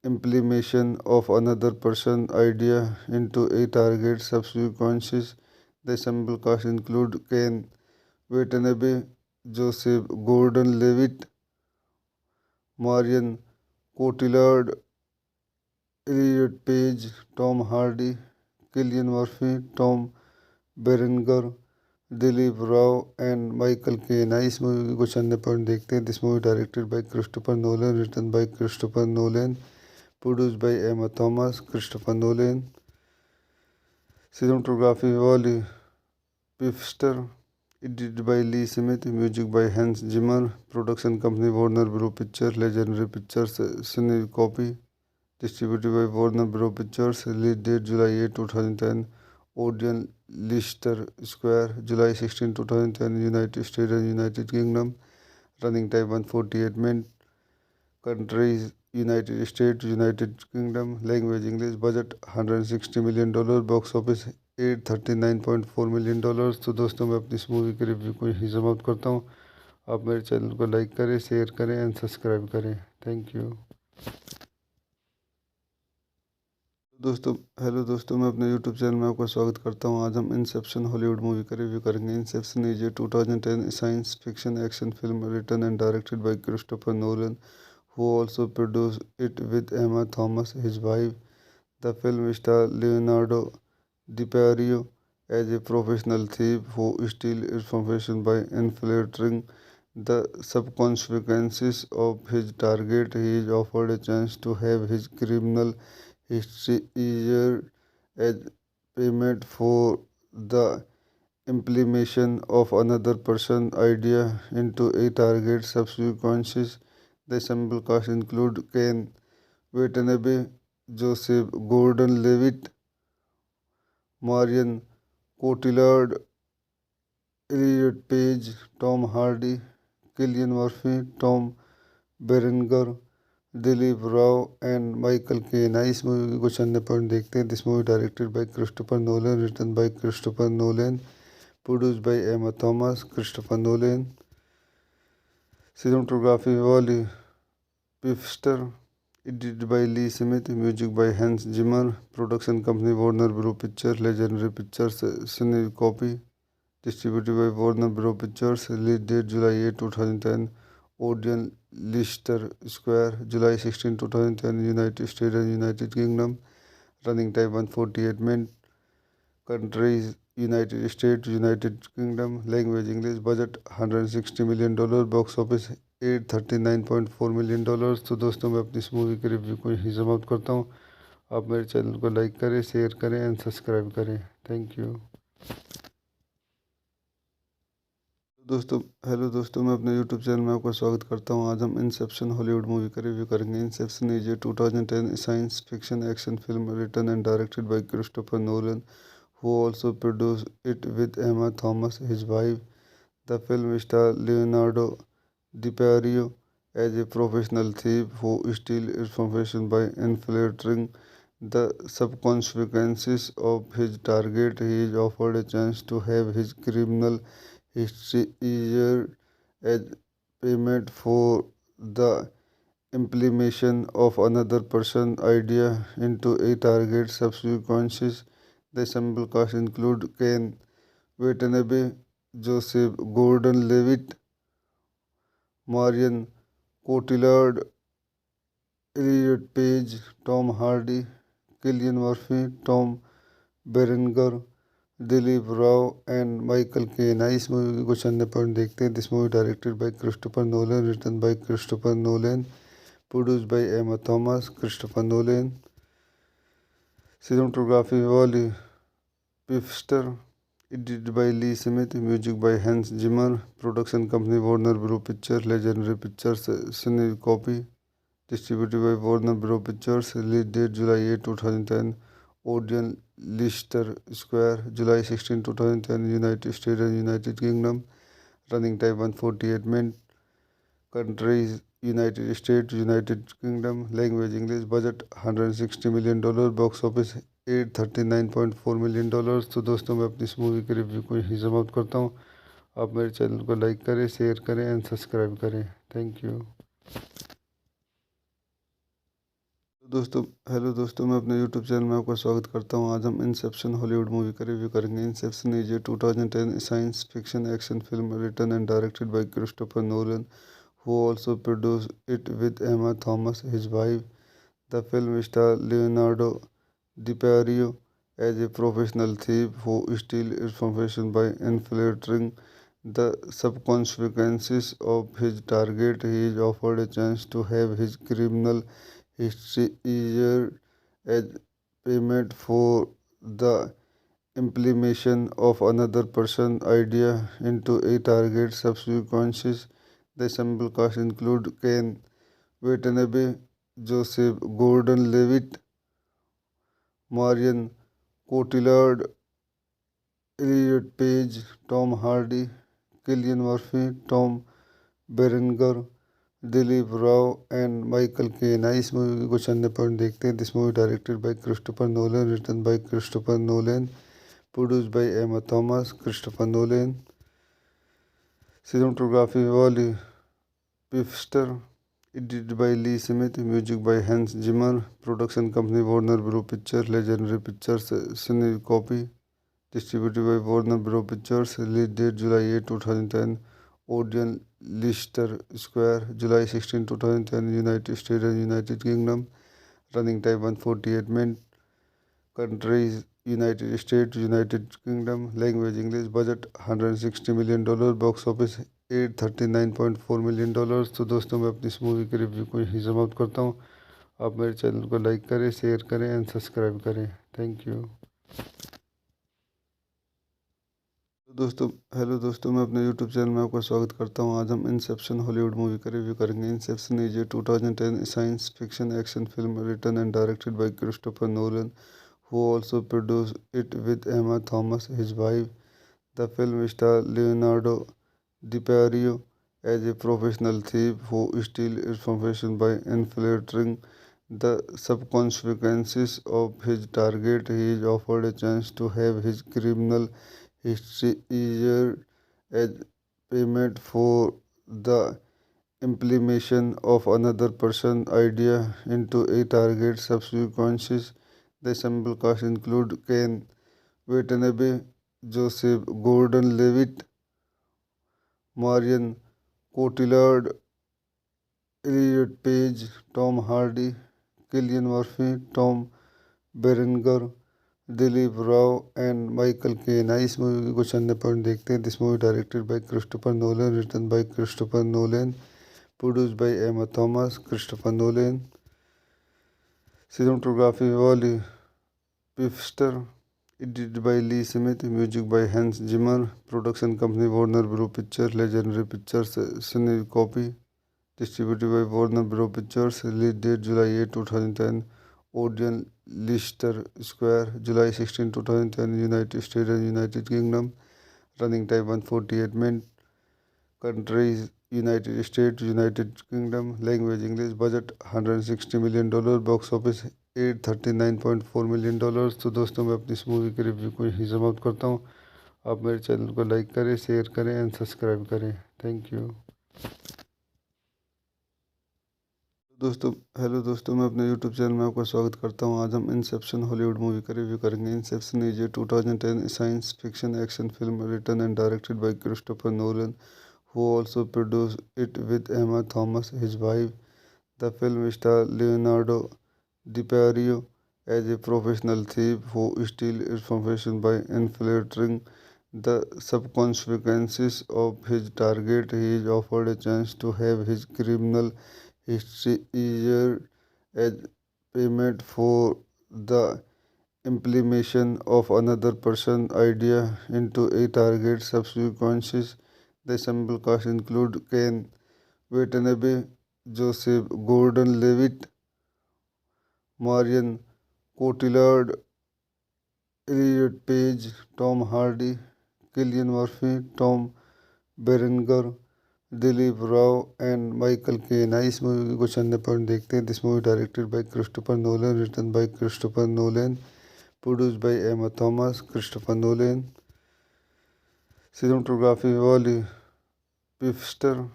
implementation of another person's idea into a target subconscious. The ensemble cast include Ken Watanabe, Joseph Gordon-Levitt, Marion Cotillard, Elliot Page, Tom Hardy, Cillian Murphy, Tom Berenger, Dilip Rao and Michael Caine. आई इस movie के कुछ अन्य point देखते हैं। This movie directed by Christopher Nolan, written by Christopher Nolan, produced by Emma Thomas, Christopher Nolan. Cinematography Wally Pfister, edited by Lee Smith, music by Hans Zimmer, production company Warner Bros picture, legendary pictures, Syncopy, distributed by Warner Bros pictures. Release date July 8, 2010, Odeon Leicester Square, July 16, 2010, United States and United Kingdom. Running time 148 minutes. Countries United States, United Kingdom. Language English. Budget $160 million. Box office $839.4 million। तो दोस्तों मैं अपनी इस movie के review को यहीं समाप्त करता हूँ। आप मेरे चैनल को लाइक करें, शेयर करें एंड सब्सक्राइब करें। Thank you. दोस्तों हेलो दोस्तों, मैं अपने यूट्यूब चैनल में आपका स्वागत करता हूं। आज हम इंसेप्शन हॉलीवुड मूवी का रिव्यू करेंगे। Inception is a 2010 science fiction action film written and directed by Christopher Nolan, who also produced it with Emma Thomas, his wife. The film stars Leonardo DiCaprio as a professional thief who steals information by infiltrating the subconscious of his target. He is offered a chance to have his criminal history erased as payment for the implementation of another person's idea into a target subconscious. The ensemble cast include Ken Watanabe, Joseph Gordon-Levitt, Marion Cotillard, Elliot Page, Tom Hardy, Cillian Murphy, Tom Berenger, Dilip Rao and Michael Caine. आई इस movie के कुछ अन्य point देखते हैं। This movie directed by Christopher Nolan, written by Christopher Nolan, produced by Emma Thomas, Christopher Nolan. Cinematography Wally Pfister, edited by Lee Smith, music by Hans Zimmer. Production company Warner Bros picture, legendary pictures, Syncopy, distributed by Warner Bros. Pictures. Release date July 8, 2010. Audience Leicester Square, July 16, 2010. United States and United Kingdom. Running time 148 minutes. Countries United States, United Kingdom. Language English. Budget $160 million. Box office $839.4 million। तो दोस्तों मैं अपनी इस movie के review को यहीं समाप्त करता हूँ। आप मेरे चैनल को लाइक करें, शेयर करें एंड सब्सक्राइब करें। Thank you. दोस्तों हेलो दोस्तों, मैं अपने यूट्यूब चैनल में आपका स्वागत करता हूं। आज हम इंसेप्शन हॉलीवुड मूवी का रिव्यू करेंगे। Inception is a 2010 science fiction action film written and directed by Christopher Nolan, who also produced it with Emma Thomas, his wife. The film stars Leonardo DiCaprio as a professional thief who steals information by infiltrating the subconscious of his target. He is offered a chance to have his criminal history erased as payment for the implementation of another person's idea into a target subconscious. The ensemble cast include Ken Watanabe, Joseph Gordon-Levitt, Marion Cotillard, Elliot Page, Tom Hardy, Cillian Murphy, Tom Berenger, Dilip Rao and Michael Caine. आई इस movie के कुछ अन्य point देखते हैं। This movie directed by Christopher Nolan, written by Christopher Nolan, produced by Emma Thomas, Christopher Nolan. Cinematography Wally Pfister, edited by Lee Smith, music by Hans Zimmer. Production company Warner Bros picture, legendary pictures, Syncopy, distributed by Warner Bros. Pictures. Release date July 8, 2010. Audience Leicester Square, July 16, 2010. United States and United Kingdom. Running time 148 minutes. Countries United States, United Kingdom. Language English. Budget $160 million. Box office $839.4 million। तो दोस्तों मैं अपनी इस movie के review को यहीं समाप्त करता हूँ। आप मेरे चैनल को लाइक करें, शेयर करें एंड सब्सक्राइब करें। Thank you. दोस्तों हेलो दोस्तों, मैं अपने यूट्यूब चैनल में आपका स्वागत करता हूं। आज हम इंसेप्शन हॉलीवुड मूवी का रिव्यू करेंगे। Inception is a 2010 science fiction action film written and directed by Christopher Nolan, who also produced it with Emma Thomas, his wife. The film stars Leonardo DiCaprio as a professional thief who steals information by infiltrating the subconscious of his target. He is offered a chance to have his criminal history erased as payment for the implementation of another person's idea into a target subconscious. The ensemble cast include Ken Watanabe, Joseph Gordon-Levitt, Marion Cotillard, Elliot Page, Tom Hardy, Cillian Murphy, Tom Berenger, Dilip Rao and Michael Caine. आई इस movie के कुछ अन्य point देखते हैं। This movie directed by Christopher Nolan, written by Christopher Nolan, produced by Emma Thomas, Christopher Nolan. Cinematography Wally Pfister, Edited by Lee Smith, music by Hans Zimmer, production company Warner Bros. Pictures, Legendary Pictures, Cine Copy, distributed by Warner Bros. Pictures, release date July 8, 2010, Odeon Leicester Square, July 16, 2010, United States and United Kingdom, running time 148 minutes, countries United States, United Kingdom, language English, budget $160 million, box office $839.4 million। तो दोस्तों मैं अपनी इस movie के review को यहीं समाप्त करता हूँ। आप मेरे चैनल को लाइक करें, शेयर करें एंड सब्सक्राइब करें। Thank you. दोस्तों हेलो दोस्तों, मैं अपने यूट्यूब चैनल में आपका स्वागत करता हूं। आज हम इंसेप्शन हॉलीवुड मूवी का रिव्यू करेंगे। Inception is a 2010 science fiction action film written and directed by Christopher Nolan, who also produced it with Emma Thomas, his wife. The film stars Leonardo DiCaprio as a professional thief who steals information by infiltrating the subconscious of his target. He is offered a chance to have his criminal history erased as payment for the implementation of another person's idea into a target subconscious. The ensemble cast include Ken Watanabe, Joseph Gordon-Levitt, Marion Cotillard, Elliot Page, Tom Hardy, Cillian Murphy, Tom Berenger, Dilip Rao and Michael Caine. आई इस movie के कुछ अन्य point देखते हैं। This movie directed by Christopher Nolan, written by Christopher Nolan, produced by Emma Thomas, Christopher Nolan. Cinematography Wally Pfister, edited by Lee Smith, music by Hans Zimmer, production company Warner Bros pictures, legendary pictures, Syncopy, distributed by Warner Bros. Pictures, release date July 8, 2010, Odeon Leicester Square, July 16, 2010, United States and United Kingdom, running time 148 minutes, countries United States, United Kingdom, language English, budget $160 million, box office $839.4 million। तो दोस्तों मैं अपनी इस movie के review को यहीं समाप्त करता हूँ। आप मेरे चैनल को लाइक करें, शेयर करें एंड सब्सक्राइब करें। Thank you. दोस्तों हेलो दोस्तों, मैं अपने यूट्यूब चैनल में आपका स्वागत करता हूं। आज हम इंसेप्शन हॉलीवुड मूवी का रिव्यू करेंगे। Inception is a 2010 science fiction action film written and directed by Christopher Nolan, who also produced it with Emma Thomas, his wife. The film stars Leonardo DiCaprio as a professional thief who steals information by infiltrating the subconscious of his target. He is offered a chance to have his criminal history erased as payment for the implementation of another person's idea into a target subconscious. The ensemble cast include Ken Watanabe, Joseph Gordon-Levitt, Marion Cotillard, Elliot Page, Tom Hardy, Cillian Murphy, Tom Berenger, Dilip Rao and Michael Caine. आई इस movie के कुछ अन्य point देखते हैं। This movie directed by Christopher Nolan, written by Christopher Nolan, produced by Emma Thomas, Christopher Nolan. Cinematography Wally Pfister,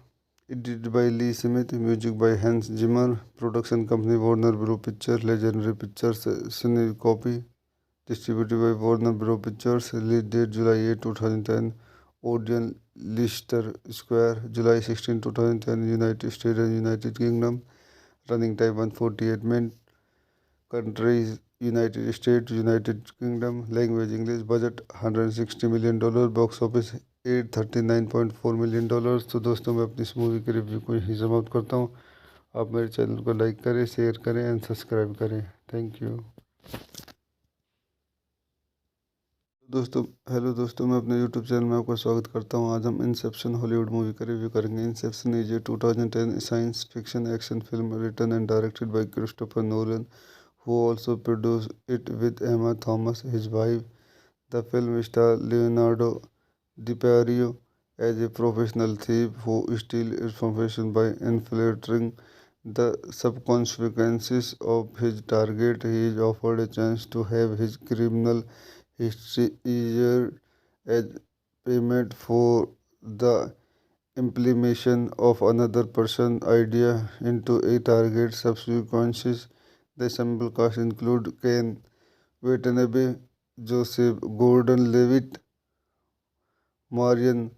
edited by Lee Smith, music by Hans Zimmer, production company Warner Bros pictures, legendary pictures, Syncopy, distributed by Warner Bros. Pictures, release date July 8, 2010, Odeon Leicester Square, July 16, 2010, United States and United Kingdom, running time 148 minutes, countries United States, United Kingdom, language English, budget $160 million, box office $839.4 million। तो दोस्तों मैं अपनी इस movie के review को यहीं समाप्त करता हूँ। आप मेरे चैनल को लाइक करें, शेयर करें एंड सब्सक्राइब करें। Thank you. दोस्तों हेलो दोस्तों, मैं अपने यूट्यूब चैनल में आपका स्वागत करता हूं। आज हम इंसेप्शन हॉलीवुड मूवी का रिव्यू करेंगे। Inception is a 2010 science fiction action film written and directed by Christopher Nolan, who also produced it with Emma Thomas, his wife. The film stars Leonardo DiCaprio as a professional thief who steals information by infiltrating the subconscious of his target. He is offered a chance to have his criminal history erased as payment for the implementation of another person's idea into a target subsequences. The assemble cast include Ken Watanabe, Joseph Gordon-Levitt, Marion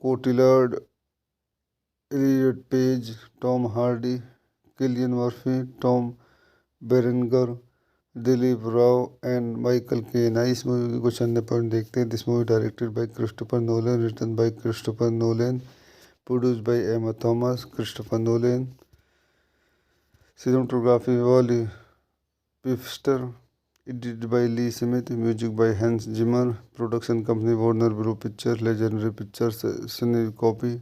Cotillard, Elliot Page, Tom Hardy, Cillian Murphy, Tom Berenger, Dilip Rao and Michael Caine. आई इस movie के कुछ अन्य point देखते हैं। This movie directed by Christopher Nolan, written by Christopher Nolan, produced by Emma Thomas, Christopher Nolan. Cinematography Wally Pfister, edited by Lee Smith, music by Hans Zimmer, production company Warner Bros picture, legendary pictures, Syncopy,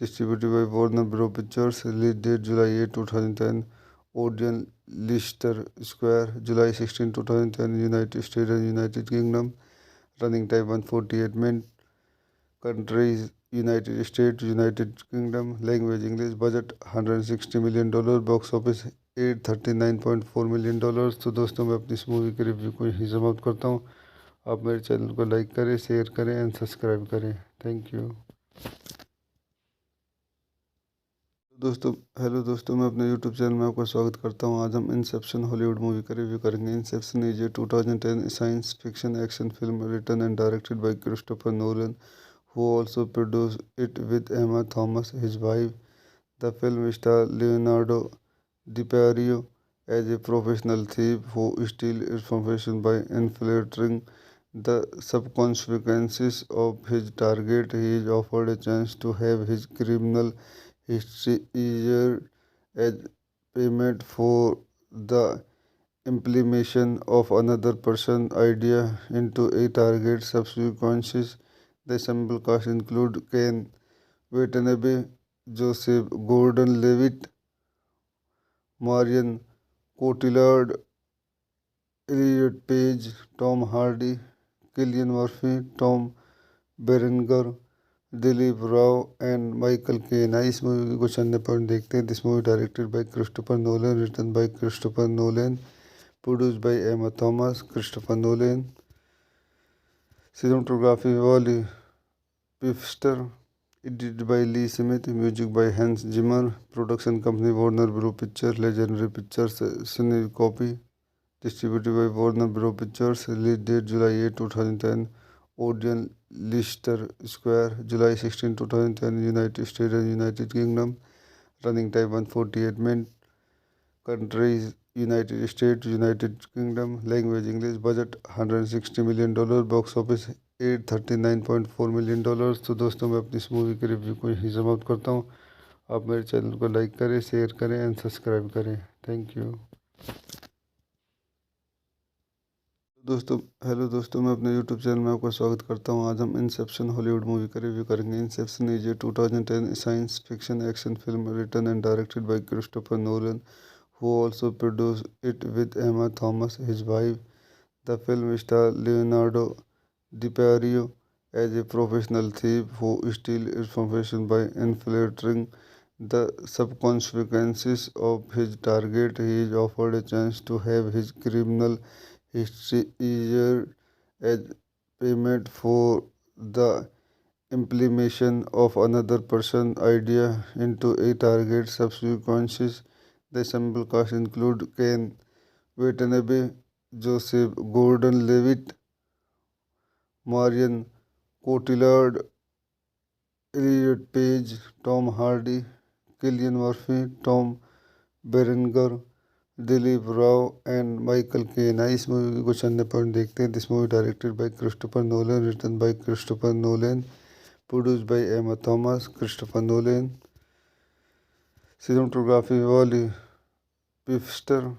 distributed by Warner Bros pictures, release date July 8, 2010, Odeon Leicester Square, July 16, 2010, United States and United Kingdom. Running time 148 minutes. Countries United States, United Kingdom. Language English. Budget $160 million. Box office $839.4 million। तो दोस्तों मैं अपनी इस movie के review को यहीं समाप्त करता हूँ। आप मेरे चैनल को लाइक करें, शेयर करें एंड सब्सक्राइब करें। Thank you. दोस्तों मैं अपने यूट्यूब चैनल में आपका स्वागत करता हूं। आज हम इंसेप्शन हॉलीवुड मूवी का रिव्यू करेंगे। Inception is a 2010 science fiction action film written and directed by Christopher Nolan, who also produced it with Emma Thomas, his wife. The film stars Leonardo DiCaprio as a professional thief who steals information by infiltrating the subconscious of his target. He is offered a chance to have his criminal history erased as payment for the implementation of another person's idea into a target subsequences. The assemble cast include Ken Watanabe, Joseph Gordon-Levitt, Marion Cotillard, Elliot Page, Tom Hardy, Cillian Murphy, Tom Berenger, Dilip Rao and Michael Caine. आई इस movie के कुछ अन्य point देखते हैं। This movie directed by Christopher Nolan, written by Christopher Nolan, produced by Emma Thomas, Christopher Nolan. Cinematography Wally Pfister, edited by Lee Smith, music by Hans Zimmer, production company Warner Bros picture, legendary pictures, Syncopy, distributed by Warner Bros pictures. Release date July 8, 2010, Odeon Leicester Square, July 16, 2010, United States and United Kingdom. Running time 148 minutes. Countries United States, United Kingdom. Language English. Budget $160 million. Box office $839.4 million। तो दोस्तों मैं अपनी इस movie के review को यहीं समाप्त करता हूँ। आप मेरे चैनल को लाइक करें, शेयर करें एंड सब्सक्राइब करें। Thank you. दोस्तों मैं अपने यूट्यूब चैनल में आपका स्वागत करता हूं। आज हम इंसेप्शन हॉलीवुड मूवी का रिव्यू करेंगे। Inception is a 2010 science fiction action film written and directed by Christopher Nolan, who also produced it with Emma Thomas, his wife. The film stars Leonardo DiCaprio as a professional thief who steals information by infiltrating the subconscious of his target. He is offered a chance to have his criminal history erased as payment for the implementation of another person's idea into a target subsequences. The assemble cast include Ken Watanabe, Joseph Gordon-Levitt, Marion Cotillard, Elliot Page, Tom Hardy, Cillian Murphy, Tom Berenger, Dilip Rao and Michael Caine. आई इस movie के कुछ अन्य point देखते हैं। This movie directed by Christopher Nolan, written by Christopher Nolan, produced by Emma Thomas, Christopher Nolan. Cinematography Wally Pfister,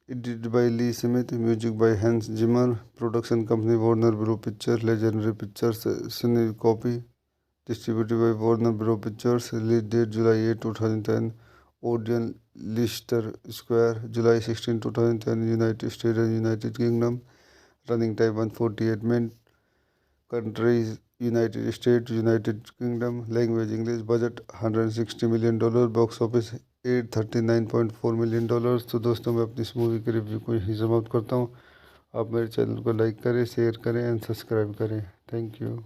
edited by Lee Smith, music by Hans Zimmer, production company Warner Bros picture, legendary pictures, Syncopy, distributed by Warner Bros pictures. Release date July 8, 2010, Odeon Leicester Square, July 16, 2010, United States and United Kingdom. Running time 148 minutes. Countries United States, United Kingdom. Language English. Budget $160 million. Box office $839.4 million। तो दोस्तों मैं अपनी इस movie के review को यहीं समाप्त करता हूँ। आप मेरे चैनल को लाइक करें, शेयर करें एंड सब्सक्राइब करें। Thank you.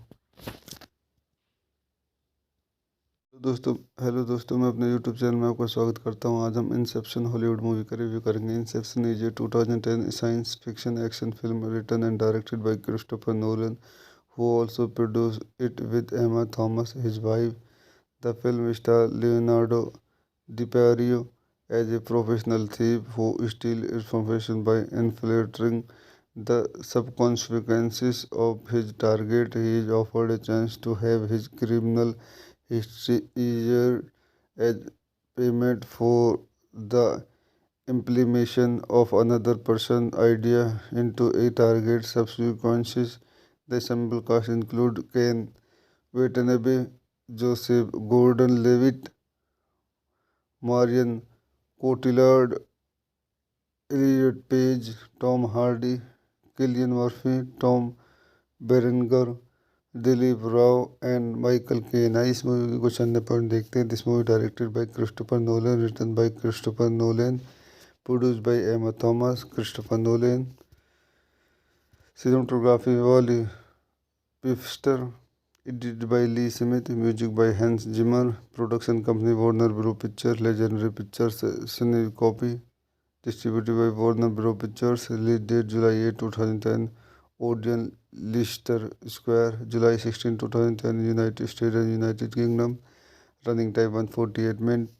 दोस्तों हेलो दोस्तों, मैं अपने यूट्यूब चैनल में आपका स्वागत करता हूं। आज हम इंसेप्शन हॉलीवुड मूवी का रिव्यू करेंगे। Inception is a 2010 science fiction action film written and directed by Christopher Nolan, who also produced it with Emma Thomas, his wife. The film stars Leonardo DiCaprio as a professional thief who steals information by infiltrating the subconscious of his target. He is offered a chance to have his criminal history erased as payment for the implementation of another person's idea into a target subconscious. The ensemble cast include Ken Watanabe, Joseph Gordon-Levitt, Marion Cotillard, Elliot Page, Tom Hardy, Cillian Murphy, Tom Berenger, Dilip Rao and Michael Caine. आई इस movie के कुछ अन्य point देखते हैं। This movie directed by Christopher Nolan, written by Christopher Nolan, produced by Emma Thomas, Christopher Nolan. Cinematography Wally Pfister, edited by Lee Smith, music by Hans Zimmer. Production company Warner Bros picture, legendary pictures, Syncopy, distributed by Warner Bros pictures. Release date July 8, 2010, Odeon Leicester Square, July 16, 2010, United States and United Kingdom. Running time 148 minutes.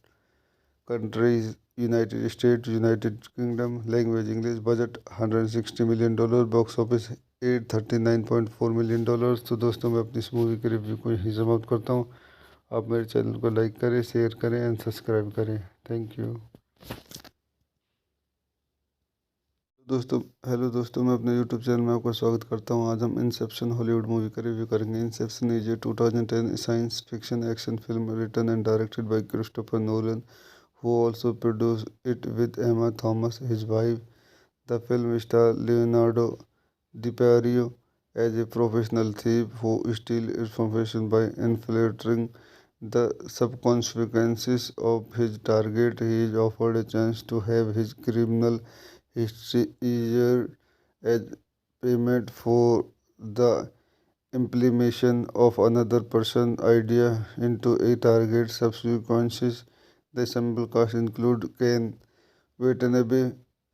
Countries United States, United Kingdom. Language English. Budget $160 million. Box office $839.4 million। तो दोस्तों, मैं अपनी इस movie के review को यहीं समाप्त करता हूँ। आप मेरे चैनल को लाइक करें, शेयर करें एंड सब्सक्राइब करें। Thank you. दोस्तों हेलो दोस्तों, मैं अपने यूट्यूब चैनल में आपका स्वागत करता हूं। आज हम इंसेप्शन हॉलीवुड मूवी का रिव्यू करेंगे। Inception is a 2010 science fiction action film written and directed by Christopher Nolan, who also produced it with Emma Thomas, his wife. The film stars Leonardo DiCaprio as a professional thief who steals information by infiltrating the subconscious of his target. He is offered a chance to have his criminal history erased as payment for the implementation of another person's idea into a target subconscious. The ensemble cast include Ken Watanabe,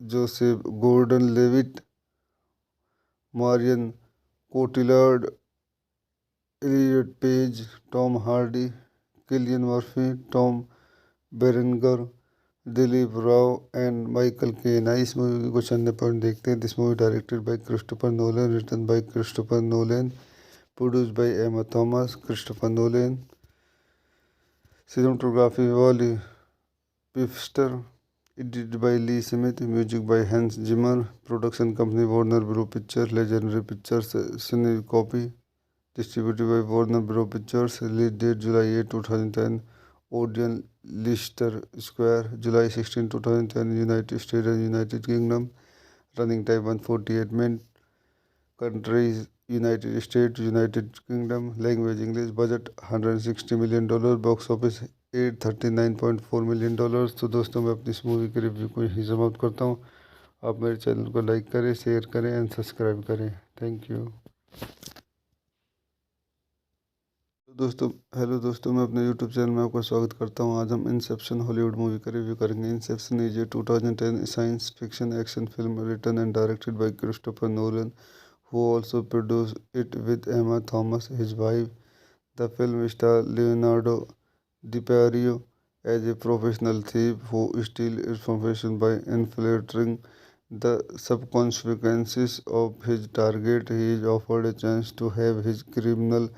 Joseph Gordon-Levitt, Marion Cotillard, Elliot Page, Tom Hardy, Cillian Murphy, Tom Berenger, Dilip Rao and Michael Caine. आई इस movie के कुछ अन्य point देखते हैं। This movie directed by Christopher Nolan, written by Christopher Nolan, produced by Emma Thomas, Christopher Nolan. Cinematography Wally Pfister, edited by Lee Smith, music by Hans Zimmer. Production company Warner Bros picture, legendary pictures, Syncopy, distributed by Warner Bros pictures. Release date July 8, 2010, Odeon Leicester Square, July 16, 2010, United States and United Kingdom. Running time 148 minutes. Countries United States, United Kingdom. Language English. Budget $160 million. Box office $839.4 million। तो दोस्तों, मैं अपनी इस movie के review को यहीं समाप्त करता हूँ। आप मेरे चैनल को लाइक करें, शेयर करें एंड सब्सक्राइब करें। Thank you. दोस्तों हेलो दोस्तों, मैं अपने यूट्यूब चैनल में आपका स्वागत करता हूं। आज हम इंसेप्शन हॉलीवुड मूवी का रिव्यू करेंगे। Inception is a 2010 science fiction action film written and directed by Christopher Nolan, who also produced it with Emma Thomas, his wife. The film stars Leonardo DiCaprio as a professional thief who steals information by infiltrating the subconscious of his target. He is offered a chance to have his criminal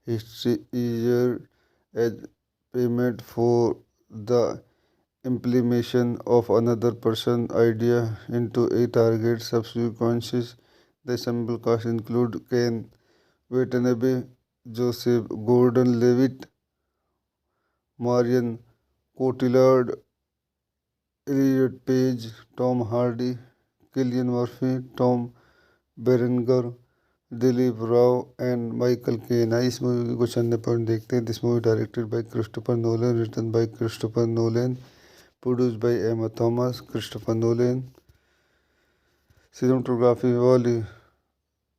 history erased as payment for the implementation of another person's idea into a target subconscious. The ensemble cast include Ken Watanabe, Joseph Gordon-Levitt, Marion Cotillard, Elliot Page, Tom Hardy, Cillian Murphy, Tom Berenger, Dilip Rao and Michael Caine. आई इस movie के कुछ अन्य point देखते हैं। This movie directed by Christopher Nolan, written by Christopher Nolan, produced by Emma Thomas, Christopher Nolan. Cinematography Wally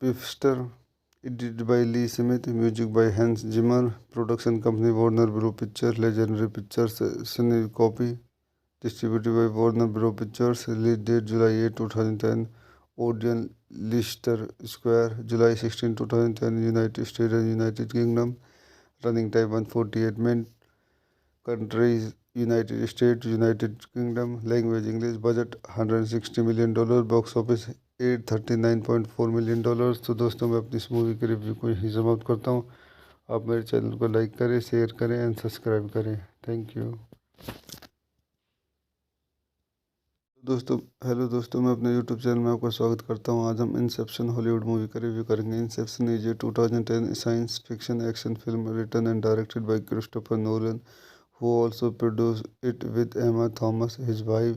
Pfister, edited by Lee Smith, music by Hans Zimmer, production company Warner Bros. Pictures, Legendary Pictures, Copy, distributed by Warner Bros. Pictures, release date July 8, 2010, Odeon, Leicester Square, July 16, 2010, United States and United Kingdom, running time 148 minutes, countries United States, United Kingdom, language English, budget $160 million, box office $839.4 million। तो दोस्तों मैं अपनी इस movie के review को यहीं समाप्त करता हूँ। आप मेरे चैनल को लाइक करें, शेयर करें एंड सब्सक्राइब करें। Thank you. दोस्तों मैं अपने यूट्यूब चैनल में आपका स्वागत करता हूँ। आज हम इंसेप्शन हॉलीवुड मूवी का रिव्यू करेंगे। Inception is a 2010 science fiction action film written and directed by Christopher Nolan, who also produced it with Emma Thomas, his wife.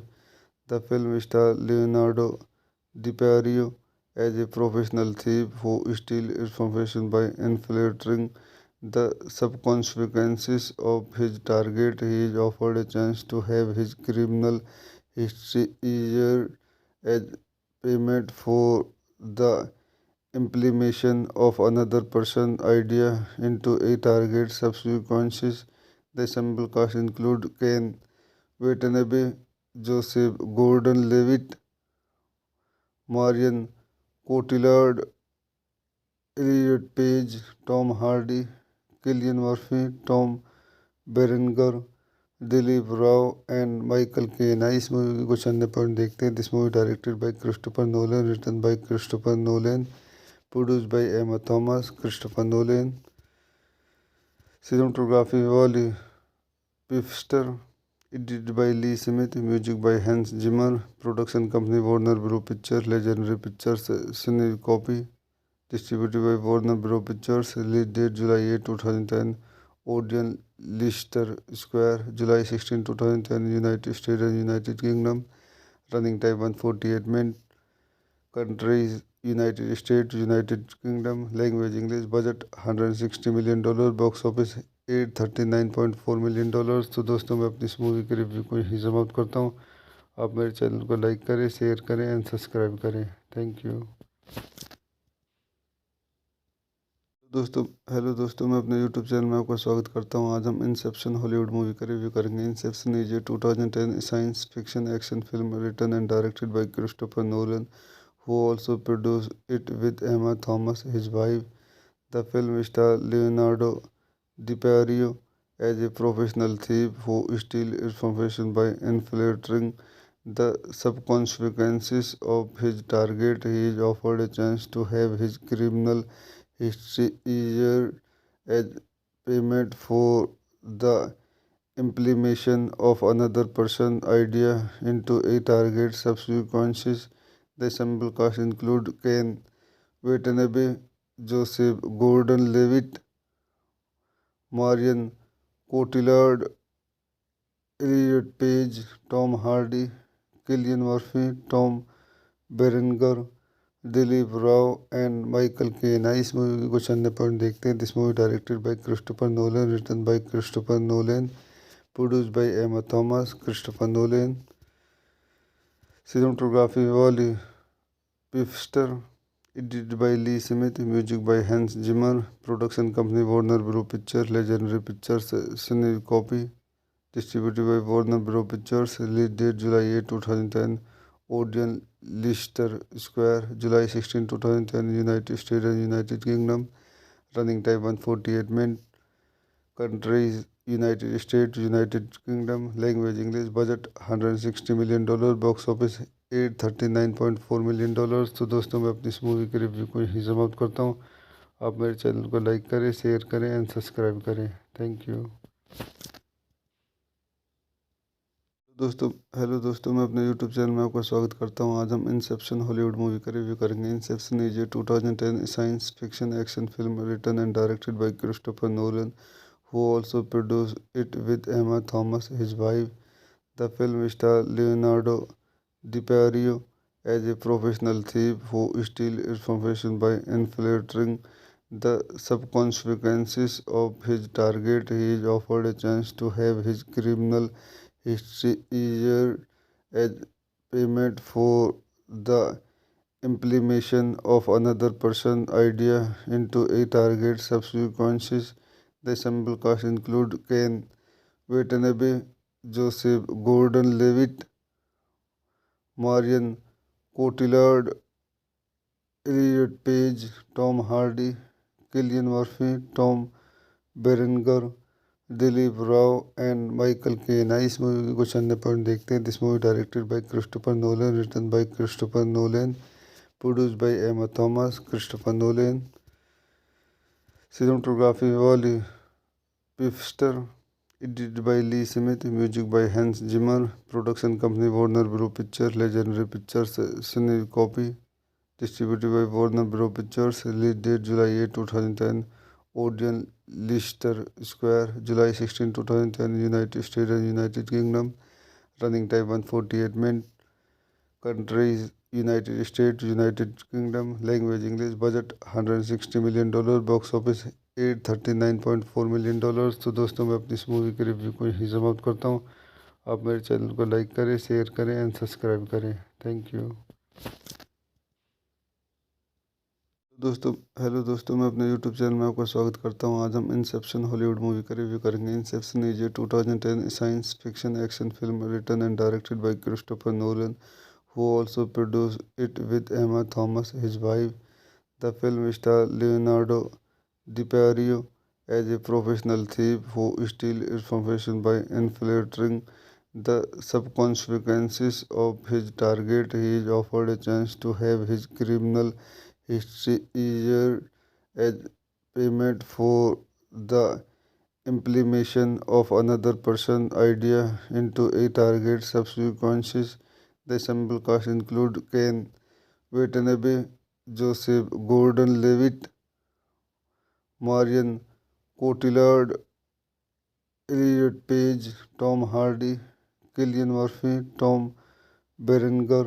The film stars Leonardo DiCaprio as a professional thief who steals information by infiltrating the subconscious of his target. He is offered a chance to have his criminal history erased as payment for the implementation of another person's idea into a target subconscious. The ensemble cast include Ken Watanabe, Joseph Gordon-Levitt, Marion Cotillard, Elliot Page, Tom Hardy, Cillian Murphy, Tom Berenger, Dilip Rao and Michael Caine. इस movie के कुछ अन्य point देखते हैं। This movie directed by Christopher Nolan, written by Christopher Nolan, produced by Emma Thomas, Christopher Nolan. Cinematography Wally Pfister, edited by Lee Smith, music by Hans Zimmer, production company Warner Bros. Pictures, Legendary Pictures, Copy, distributed by Warner Bros. Pictures, release date July 8, 2010, Odeon, Leicester Square, July 16, 2010, United States and United Kingdom, running time 148 minutes, countries United States, United Kingdom, language English, budget $160 million, box office $839.4 million। तो दोस्तों मैं अपनी इस movie के review को यहीं समाप्त करता हूँ। आप मेरे चैनल को लाइक करें, शेयर करें एंड सब्सक्राइब करें। Thank you. दोस्तों मैं अपने यूट्यूब चैनल में आपका स्वागत करता हूँ। आज हम इंसेप्शन हॉलीवुड मूवी का रिव्यू करेंगे। Inception is a 2010 science fiction action film written and directed by Christopher Nolan, who also produced it with Emma Thomas, his wife. The film stars Leonardo DiCaprio as a professional thief who steals information by infiltrating the subconscious of his target. He is offered a chance to have his criminal history erased as payment for the implementation of another person's idea into a target subconscious. The ensemble cast include Ken Watanabe, Joseph Gordon-Levitt, Marion Cotillard, Elliot Page, Tom Hardy, Cillian Murphy, Tom Berenger, Dilip Rao and Michael Caine. इस movie के कुछ अन्य point देखते हैं। This movie directed by Christopher Nolan, written by Christopher Nolan, produced by Emma Thomas, Christopher Nolan. Cinematography Wally Pfister, edited by Lee Smith, music by Hans Zimmer, production company Warner Bros. Pictures, Legendary Pictures, Copy, distributed by Warner Bros. Pictures, release date July 8, 2010, Odeon, Leicester Square, July 16, 2010, United States and United Kingdom, running time 148 minutes, countries United States, United Kingdom, language English, budget $160 million, box office $839.4 million। तो दोस्तों मैं अपनी इस movie के review को यहीं समाप्त करता हूँ। आप मेरे चैनल को लाइक करें, शेयर करें एंड सब्सक्राइब करें। Thank you. दोस्तों मैं अपने यूट्यूब चैनल में आपका स्वागत करता हूँ। आज हम इंसेप्शन हॉलीवुड मूवी का रिव्यू करेंगे। Inception is a 2010 science fiction action film written and directed by Christopher Nolan, who also produced it with Emma Thomas, his wife. The film stars Leonardo DiCaprio as a professional thief who steals information by infiltrating the subconscious of his target. He is offered a chance to have his criminal history erased as payment for the implementation of another person's idea into a target subsequences. The ensemble cast include Ken Watanabe, Joseph Gordon-Levitt, Marion Cotillard, Elliot Page, Tom Hardy, Cillian Murphy, Tom Berenger, Dilip Rao and Michael Caine. आई इस movie के कुछ अन्य point देखते हैं। This movie directed by Christopher Nolan, written by Christopher Nolan, produced by Emma Thomas, Christopher Nolan. Cinematography Wally Pfister, edited by Lee Smith, music by Hans Zimmer, production company Warner Bros picture, legendary pictures, Syncopy, distributed by Warner Bros pictures, release date July 8, 2010, Odeon Leicester Square, July 16, 2010, United States and United Kingdom. Running time 148 minutes. Countries United States, United Kingdom. Language English. Budget $160 million. Box office $839.4 million। तो दोस्तों मैं अपनी इस movie के review को यहीं समाप्त करता हूँ। आप मेरे चैनल को लाइक करें, शेयर करें एंड सब्सक्राइब करें। Thank you. हेलो दोस्तों, मैं अपने यूट्यूब चैनल में आपका स्वागत करता हूं। आज हम इंसेप्शन हॉलीवुड मूवी का रिव्यू करेंगे। Inception is a 2010 science fiction action film written and directed by Christopher Nolan, who also produced it with Emma Thomas, his wife. The film stars Leonardo DiCaprio as a professional thief who steals information by infiltrating the subconscious of his target. He is offered a chance to have his criminal history erased as payment for the implementation of another person's idea into a target subsequences. The ensemble cast include Ken Watanabe, Joseph Gordon-Levitt, Marion Cotillard, Elliot Page, Tom Hardy, Cillian Murphy, Tom Berenger,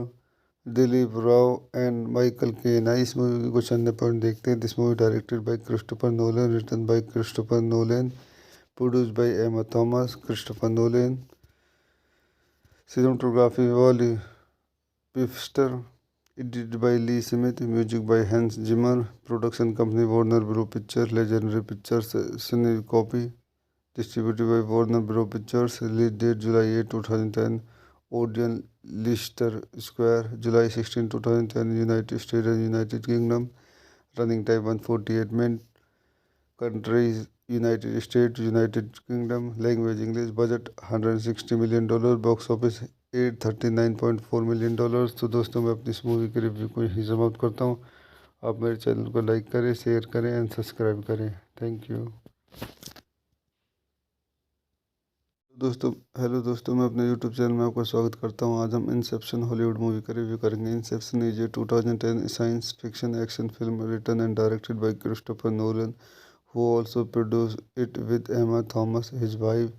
Dilip Rao and Michael Caine. आई इस movie के कुछ अन्य point देखते हैं। This movie directed by Christopher Nolan, written by Christopher Nolan, produced by Emma Thomas, Christopher Nolan. Cinematography Wally Pfister, edited by Lee Smith, music by Hans Zimmer, production company Warner Bros picture, legendary pictures, Syncopy, distributed by Warner Bros pictures. Release date July 8, 2010, Odeon Leicester Square, July 16, 2010, United States and United Kingdom. Running time 148 minutes. Countries United States, United Kingdom. Language English. Budget $160 million. Box office $839.4 million। तो दोस्तों मैं अपनी इस movie के review को यहीं समाप्त करता हूँ। आप मेरे चैनल को लाइक करें, शेयर करें एंड सब्सक्राइब करें। Thank you. हेलो दोस्तों, मैं अपने यूट्यूब चैनल में आपका स्वागत करता हूं। आज हम इंसेप्शन हॉलीवुड मूवी का रिव्यू करेंगे। Inception is a 2010 science fiction action film written and directed by Christopher Nolan, who also produced it with Emma Thomas, his wife.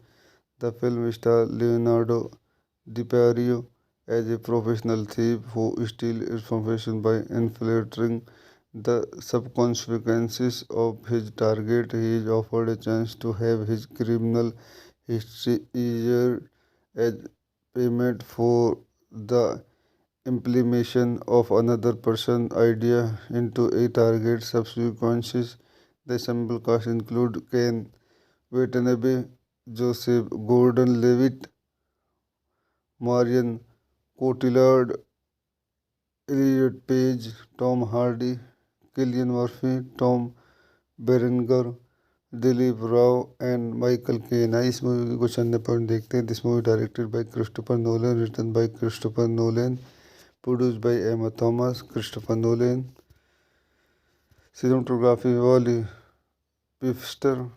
The film stars Leonardo DiCaprio as a professional thief who steals information by infiltrating the subconscious of his target. He is offered a chance to have his criminal history erased as payment for the implementation of another person's idea into a target subsequences. The ensemble cast include Ken Watanabe, Joseph Gordon-Levitt, Marion Cotillard, Elliot Page, Tom Hardy, Cillian Murphy, Tom Berenger, Dilip Rao and Michael Caine. आई इस movie के कुछ अन्य point देखते हैं। This movie directed by Christopher Nolan, written by Christopher Nolan, produced by Emma Thomas, Christopher Nolan. Cinematography Wally Pfister,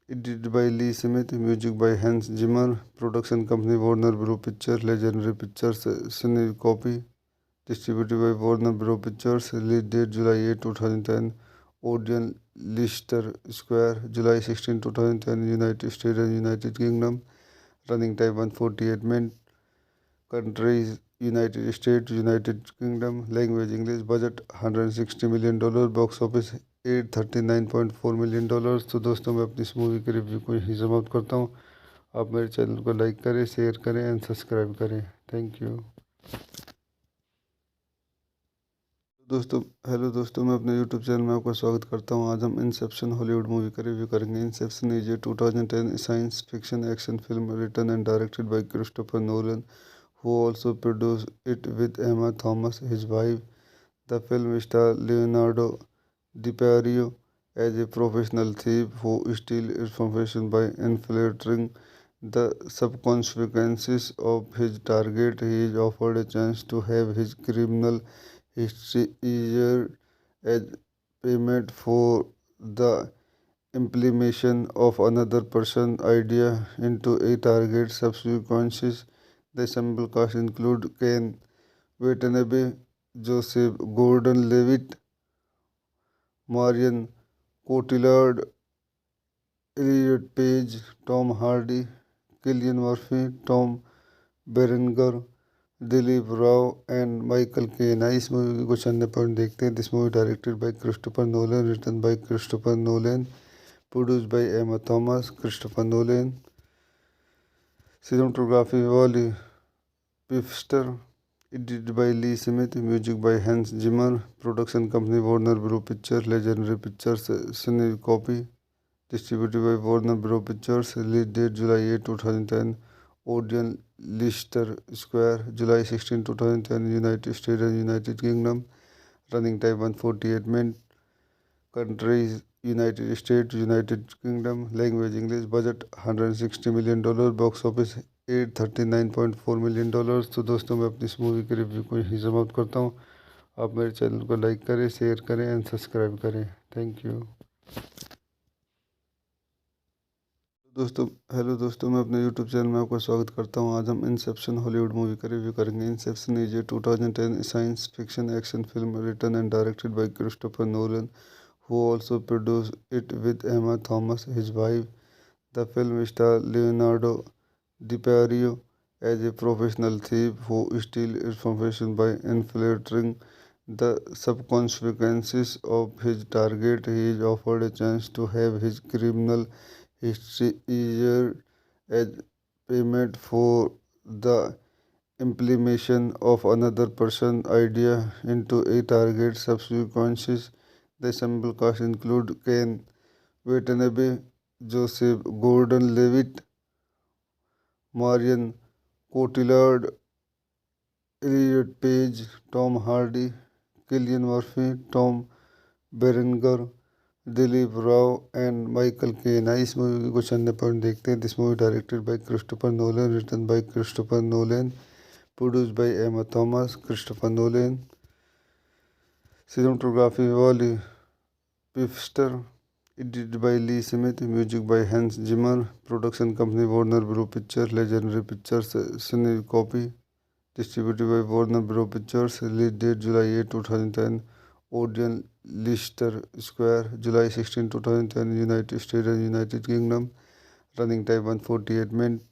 edited by Lee Smith, music by Hans Zimmer, production company Warner Bros picture, legendary pictures, Syncopy, distributed by Warner Bros pictures. Release date July 8, 2010, Odeon Leicester Square, July 16, 2010, United States and United Kingdom. Running time 148 minutes. Countries United States, United Kingdom. Language English. Budget $160 million. Box office $839.4 million। तो दोस्तों मैं अपनी इस movie के review को यहीं समाप्त करता हूँ। आप मेरे चैनल को लाइक करें, शेयर करें एंड सब्सक्राइब करें। Thank you. दोस्तों हेलो दोस्तों, मैं अपने यूट्यूब चैनल में आपका स्वागत करता हूं। आज हम इंसेप्शन हॉलीवुड मूवी का रिव्यू करेंगे। Inception is a 2010 science fiction action film written and directed by Christopher Nolan, who also produced it with Emma Thomas, his wife. The film stars Leonardo DiCaprio as a professional thief who steals information by infiltrating the subconscious of his target. He is offered a chance to have his criminal history erased as payment for the implementation of another person's idea into a target subconscious. The ensemble cast include Ken Watanabe, Joseph Gordon-Levitt, Marion Cotillard, Elliot Page, Tom Hardy, Cillian Murphy, Tom Berenger, Dilip Rao and Michael Caine. इस movie के कुछ अन्य point देखते हैं। This movie directed by Christopher Nolan, written by Christopher Nolan, produced by Emma Thomas, Christopher Nolan. Cinematography Wally Pfister, edited by Lee Smith, music by Hans Zimmer. Production company Warner Bros picture, legendary pictures, Syncopy. Distributed by Warner Bros pictures. Release date July 8, 2010। Odeon Leicester Square, July 16, 2010, United States and United Kingdom. Running time 148 minutes. Countries United States, United Kingdom. Language English. Budget $160 million. Box office $839.4 million। तो दोस्तों मैं अपनी इस movie के review को यहीं समाप्त करता हूँ। आप मेरे चैनल को लाइक करें, शेयर करें एंड सब्सक्राइब करें। Thank you. दोस्तों हेलो दोस्तों, मैं अपने यूट्यूब चैनल में आपका स्वागत करता हूं। आज हम इंसेप्शन हॉलीवुड मूवी का रिव्यू करेंगे। Inception is a 2010 science fiction action film written and directed by Christopher Nolan, who also produced it with Emma Thomas, his wife. The film stars Leonardo DiCaprio as a professional thief who steals information by infiltrating the subconscious of his target. He is offered a chance to have his criminal history erased as payment for the implementation of another person's idea into a target subconscious. The ensemble cast include Ken Watanabe, Joseph Gordon-Levitt, Marion Cotillard, Elliot Page, Tom Hardy, Cillian Murphy, Tom Berenger, Dilip Rao and Michael Caine. इस movie के कुछ अन्य point देखते हैं। This movie directed by Christopher Nolan, written by Christopher Nolan, produced by Emma Thomas, Christopher Nolan. Cinematography Wally Pfister, edited by Lee Smith, music by Hans Zimmer. Production company Warner Bros picture, legendary pictures, Syncopy. Distributed by Warner Bros pictures. Release date July 8, 2010। Odeon Leicester Square, July 16, 2010, United States and United Kingdom. Running time 148 minutes.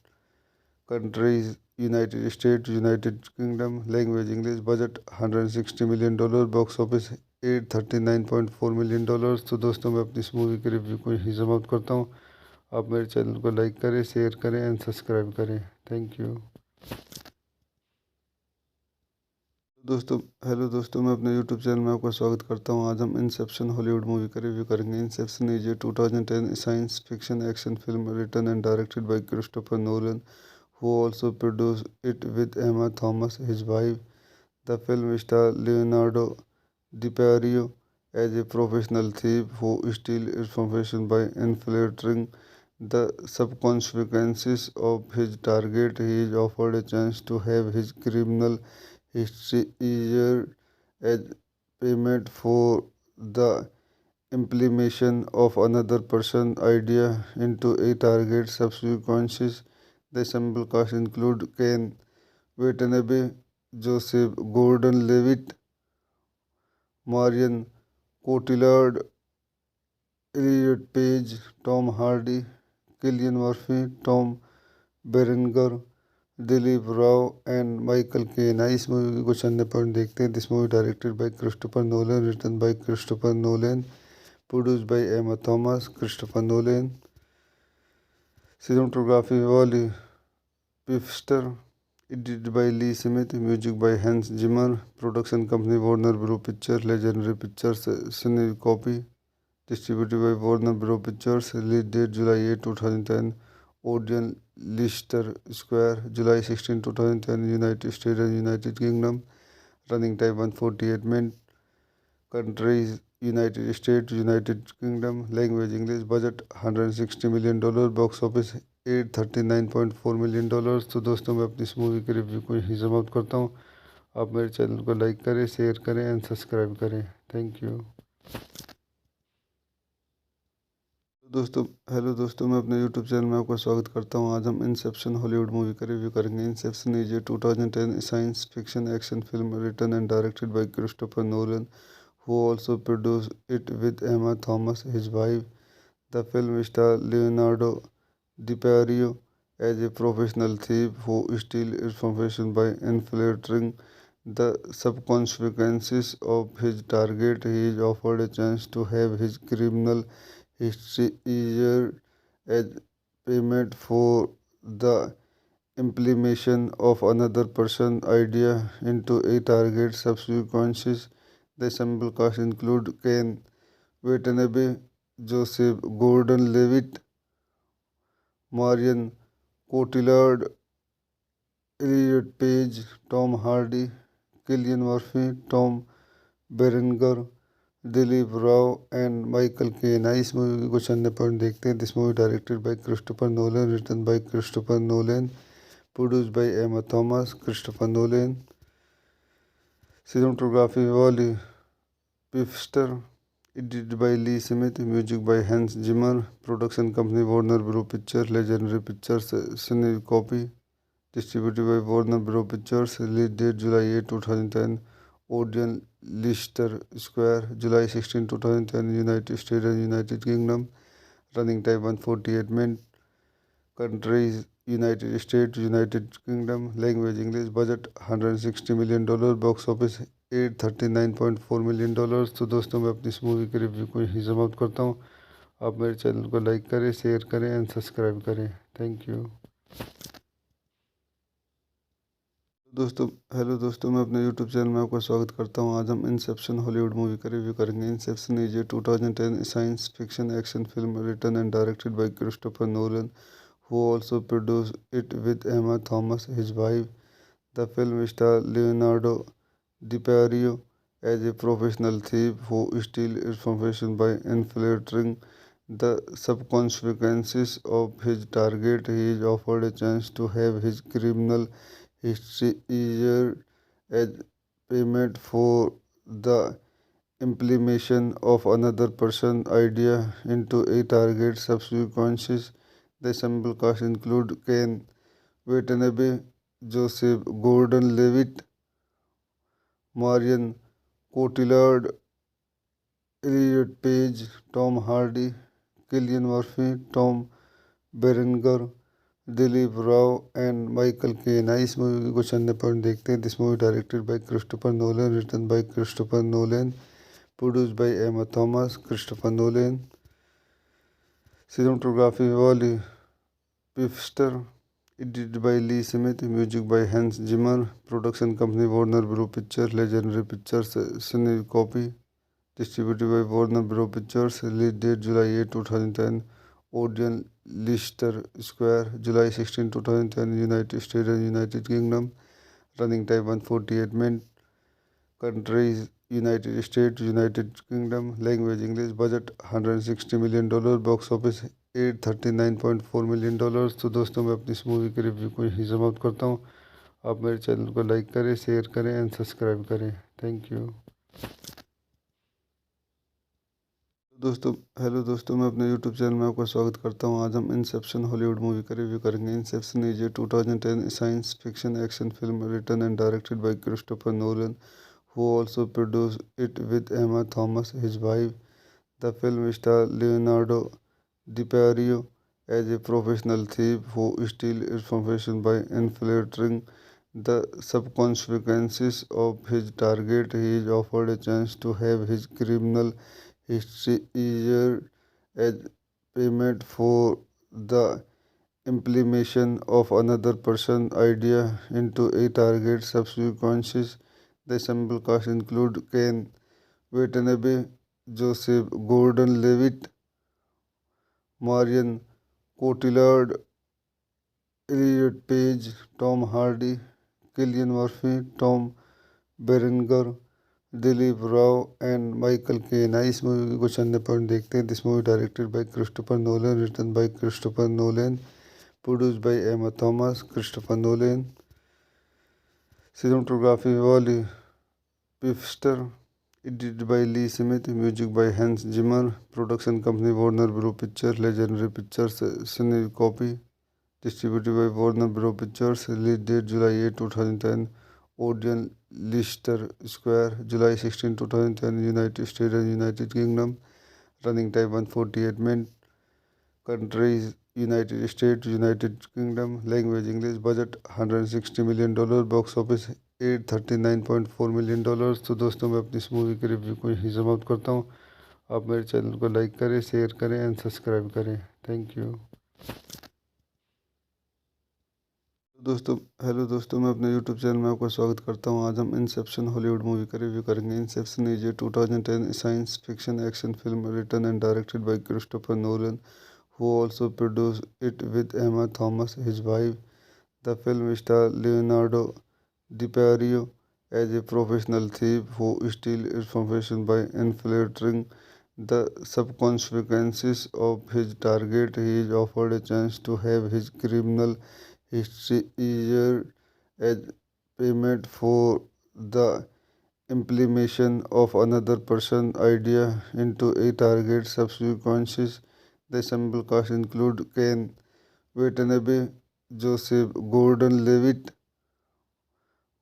Countries United States, United Kingdom. Language English. Budget $160 million. Box office $839.4 million। तो दोस्तों मैं अपनी इस movie के review को यहीं समाप्त करता हूँ। आप मेरे चैनल को लाइक करें, शेयर करें एंड सब्सक्राइब करें। Thank you. दोस्तों हेलो दोस्तों, मैं अपने यूट्यूब चैनल में आपका स्वागत करता हूं। आज हम इंसेप्शन हॉलीवुड मूवी का रिव्यू करेंगे। Inception is a 2010 science fiction action film written and directed by Christopher Nolan, who also produced it with Emma Thomas, his wife. The film stars Leonardo DiCaprio as a professional thief who steals information by infiltrating the subconscious of his target. He is offered a chance to have his criminal history erased as payment for the implementation of another person's idea into a target subconscious. The ensemble cast include Ken Watanabe, Joseph Gordon-Levitt, Marion Cotillard, Elliot Page, Tom Hardy, Cillian Murphy, Tom Berenger, Dilip Rao and Michael Caine. इस movie के कुछ अन्य point देखते हैं। This movie directed by Christopher Nolan, written by Christopher Nolan, produced by Emma Thomas, Christopher Nolan. Cinematography Wally Pfister, edited by Lee Smith, music by Hans Zimmer, production company Warner Bros. Pictures, Legendary Pictures, Copy, distributed by Warner Bros. Pictures, release date July 8, 2010, Odeon Leicester Square, July 16, 2010, United States and United Kingdom, running time 148 minutes, countries United States, United Kingdom, language English, budget $160 million, box office $839.4 million। तो दोस्तों मैं अपनी इस movie के review को यहीं समाप्त करता हूँ। आप मेरे चैनल को लाइक करें, शेयर करें एंड सब्सक्राइब करें। Thank you. दोस्तों हेलो दोस्तों, मैं अपने यूट्यूब चैनल में आपका स्वागत करता हूं। आज हम इंसेप्शन हॉलीवुड मूवी का रिव्यू करेंगे। Inception is a 2010 science fiction action film written and directed by Christopher Nolan, who also produced it with Emma Thomas, his wife. The film stars Leonardo DiCaprio as a professional thief who steals information by infiltrating the subconscious of his target. He is offered a chance to have his criminal history erased as payment for the implementation of another person's idea into a target subconscious. The ensemble cast include Ken Watanabe, Joseph Gordon-Levitt, Marion Cotillard, Elliot Page, Tom Hardy, Cillian Murphy, Tom Berenger, Dilip Rao and Michael Caine. आई इस movie के कुछ अन्य point देखते हैं। This movie directed by Christopher Nolan, written by Christopher Nolan, produced by Emma Thomas, Christopher Nolan. Cinematography Wally Pfister, edited by Lee Smith, music by Hans Zimmer, production company Warner Bros pictures, legendary pictures, copy, distributed by Warner Bros. Pictures, release date July 8, 2010, Odeon Leicester Square, July 16, 2010, United States and United Kingdom, running time 148 minutes, countries United States, United Kingdom, language English, budget $160 million, box office $839.4 million। तो दोस्तों मैं अपनी इस movie के review को यहीं समाप्त करता हूँ। आप मेरे चैनल को लाइक करें, शेयर करें एंड सब्सक्राइब करें। Thank you. दोस्तों हेलो दोस्तों, मैं अपने यूट्यूब चैनल में आपका स्वागत करता हूं। आज हम इंसेप्शन हॉलीवुड मूवी का रिव्यू करेंगे। Inception is a 2010 science fiction action film written and directed by Christopher Nolan, who also produced it with Emma Thomas, his wife. The film stars Leonardo DiCaprio as a professional thief who steals information by infiltrating the subconscious of his target. He is offered a chance to have his criminal history erased as payment for the implementation of another person's idea into a target subconscious. The ensemble cast include Ken Watanabe, Joseph Gordon-Levitt, Marion Cotillard, Elliot Page, Tom Hardy, Cillian Murphy, Tom Berenger, Dilip Rao and Michael Caine. आई इस movie के कुछ अन्य point देखते हैं। This movie directed by Christopher Nolan, written by Christopher Nolan, produced by Emma Thomas, Christopher Nolan. Cinematography Wally Pfister, edited by Lee Smith, music by Hans Zimmer, production company Warner Bros pictures, legendary pictures, copy, distributed by Warner Bros. Pictures, release date July 8, 2010, Odeon Leicester Square, July 16, 2010, United States and United Kingdom, running time 148 minutes, countries United States, United Kingdom, language English, budget $160 million, box office $839.4 million। तो दोस्तों मैं अपनी इस movie के review को यहीं समाप्त करता हूँ। आप मेरे चैनल को लाइक करें, शेयर करें एंड सब्सक्राइब करें। Thank you. दोस्तों हेलो दोस्तों, मैं अपने यूट्यूब चैनल में आपका स्वागत करता हूं। आज हम इंसेप्शन हॉलीवुड मूवी का रिव्यू करेंगे। Inception is a 2010 science fiction action film written and directed by Christopher Nolan, who also produced it with Emma Thomas, his wife. The film stars Leonardo DiCaprio as a professional thief who steals information by infiltrating the subconscious of his target. He is offered a chance to have his criminal history erased as payment for the implementation of another person's idea into a target subsequences. The ensemble cast include Ken Watanabe, Joseph Gordon-Levitt, Marion Cotillard, Elliot Page, Tom Hardy, Cillian Murphy, Tom Berenger, Dilip Rao and Michael Caine. आई इस movie के कुछ अन्य point देखते हैं। This movie directed by Christopher Nolan, written by Christopher Nolan, produced by Emma Thomas, Christopher Nolan. Cinematography Wally Pfister, edited by Lee Smith, music by Hans Zimmer, production company Warner Bros picture, legendary pictures, Syncopy, distributed by Warner Bros. Pictures. Release date July 8, 2010. Odeon Leicester Square, July 16, 2010. United States and United Kingdom. Running time 148 minutes. Countries United States, United Kingdom. Language English. Budget $160 million. Box office $839.4 million। तो दोस्तों मैं अपनी इस movie के review को यहीं समाप्त करता हूँ। आप मेरे चैनल को लाइक करें, शेयर करें एंड सब्सक्राइब करें। Thank you. दोस्तों मैं अपने यूट्यूब चैनल में आपका स्वागत करता हूं। आज हम इंसेप्शन हॉलीवुड मूवी का रिव्यू करेंगे। Inception is a 2010 science fiction action film written and directed by Christopher Nolan, who also produced it with Emma Thomas, his wife. The film stars Leonardo DiCaprio as a professional thief who steals information by infiltrating the subconscious of his target. He is offered a chance to have his criminal history erased as payment for the implementation of another person's idea into a target subsequences. The ensemble cast include Ken Watanabe, Joseph Gordon-Levitt,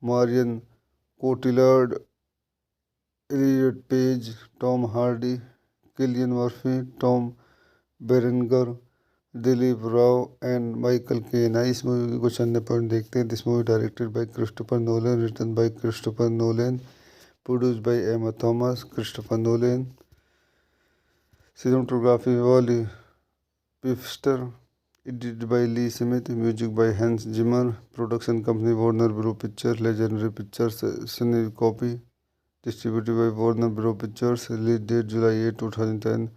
Marion Cotillard, Elliot Page, Tom Hardy, Cillian Murphy, Tom Berenger, Dilip Rao and Michael Caine. आई इस movie के कुछ अन्य point देखते हैं। This movie directed by Christopher Nolan, written by Christopher Nolan, produced by Emma Thomas, Christopher Nolan. Cinematography Wally Pfister, edited by Lee Smith, music by Hans Zimmer, production company Warner Bros picture, legendary pictures, Syncopy, distributed by Warner Bros. Pictures. Release date July 8, 2010.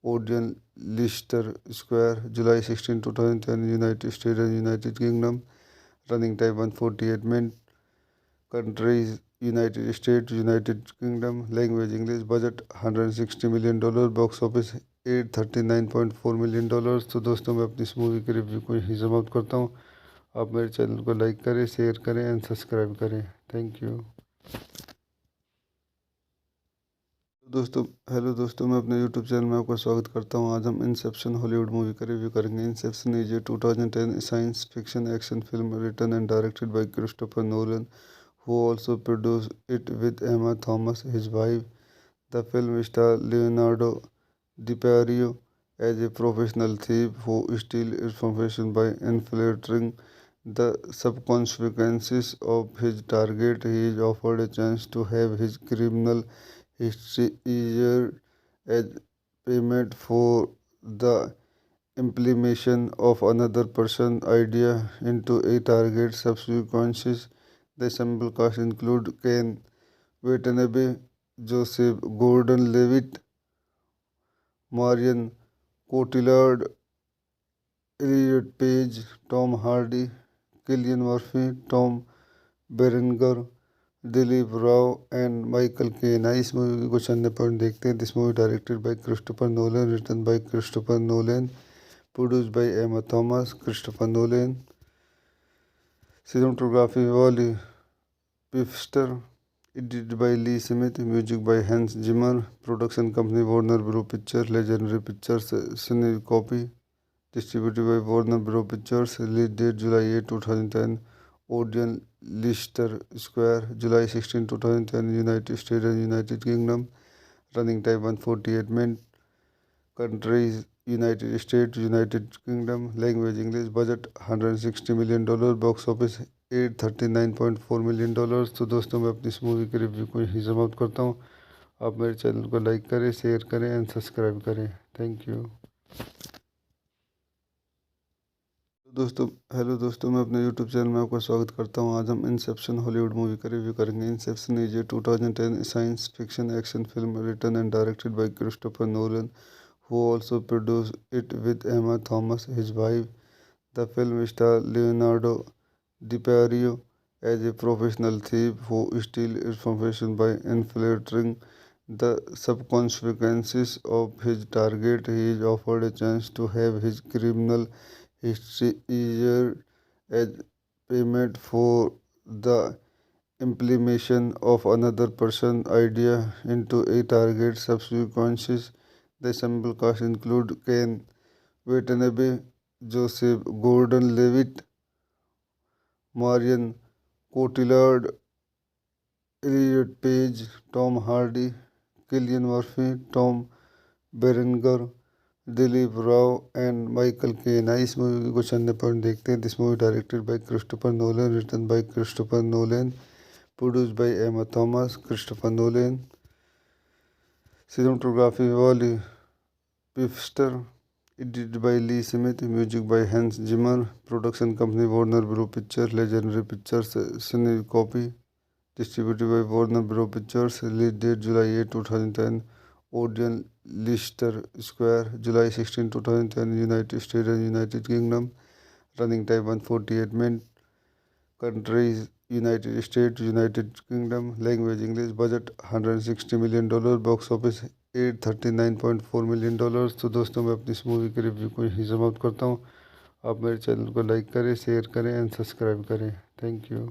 Odeon Leicester Square, July 16, 2010. United States and United Kingdom. Running time 148 minutes. Countries United States, United Kingdom. Language English. Budget $160 million. Box office $839.4 million। तो दोस्तों मैं अपनी इस movie के review को यहीं समाप्त करता हूँ। आप मेरे चैनल को लाइक करें, शेयर करें एंड सब्सक्राइब करें। Thank you. दोस्तों मैं अपने यूट्यूब चैनल में आपका स्वागत करता हूं। आज हम इंसेप्शन हॉलीवुड मूवी का रिव्यू करेंगे। Inception is a 2010 science fiction action film written and directed by Christopher Nolan, who also produced it with Emma Thomas, his wife. The film stars Leonardo DiCaprio as a professional thief who steals information by infiltrating the subconscious of his target. He is offered a chance to have his criminal history erased as payment for the implementation of another person's idea into a target subsequences. The ensemble cast include Ken Watanabe, Joseph Gordon-Levitt, Marion Cotillard, Elliot Page, Tom Hardy, Cillian Murphy, Tom Berenger, Dilip Rao and Michael Caine. आई इस movie के कुछ अन्य point देखते हैं। This movie directed by Christopher Nolan, written by Christopher Nolan, produced by Emma Thomas, Christopher Nolan. Cinematography Wally Pfister, edited by Lee Smith, music by Hans Zimmer, production company Warner Bros picture, legendary pictures, Syncopy, distributed by Warner Bros. Pictures. Release date July 8, 2010. Odeon Leicester Square, July 16, 2010. United States and United Kingdom. Running time 148 minutes. Countries United States, United Kingdom. Language English. Budget $160 million. Box office $839.4 million। तो दोस्तों मैं अपनी इस movie के review को यहीं समाप्त करता हूँ। आप मेरे चैनल को लाइक करें, शेयर करें एंड सब्सक्राइब करें। Thank you. दोस्तों हेलो दोस्तों, मैं अपने यूट्यूब चैनल में आपका स्वागत करता हूं। आज हम इंसेप्शन हॉलीवुड मूवी का रिव्यू करेंगे। Inception is a 2010 science fiction action film written and directed by Christopher Nolan, who also produced it with Emma Thomas, his wife. The film stars Leonardo DiCaprio as a professional thief who steals information by infiltrating the subconscious of his target. He is offered a chance to have his criminal history erased as payment for the implementation of another person's idea into a target subconscious. The ensemble cast include Ken Watanabe, Joseph Gordon-Levitt, Marion Cotillard, Elliot Page, Tom Hardy, Cillian Murphy, Tom Berenger, Dilip Rao and Michael Caine. आई इस movie के कुछ अन्य point देखते हैं। This movie directed by Christopher Nolan, written by Christopher Nolan, produced by Emma Thomas, Christopher Nolan. Cinematography Wally Pfister, edited by Lee Smith, music by Hans Zimmer. Production company Warner Bros picture, legendary pictures, Syncopy, distributed by Warner Bros pictures. Release date July 8, 2010, Odeon Leicester Square, July 16, 2010, United States and United Kingdom. Running time 148 minutes. Countries United States, United Kingdom. Language English. Budget $160 million. Box office $839.4 million। तो दोस्तों, मैं अपनी इस movie के review को यहीं समाप्त करता हूँ। आप मेरे चैनल को लाइक करें, शेयर करें एंड सब्सक्राइब करें। Thank you.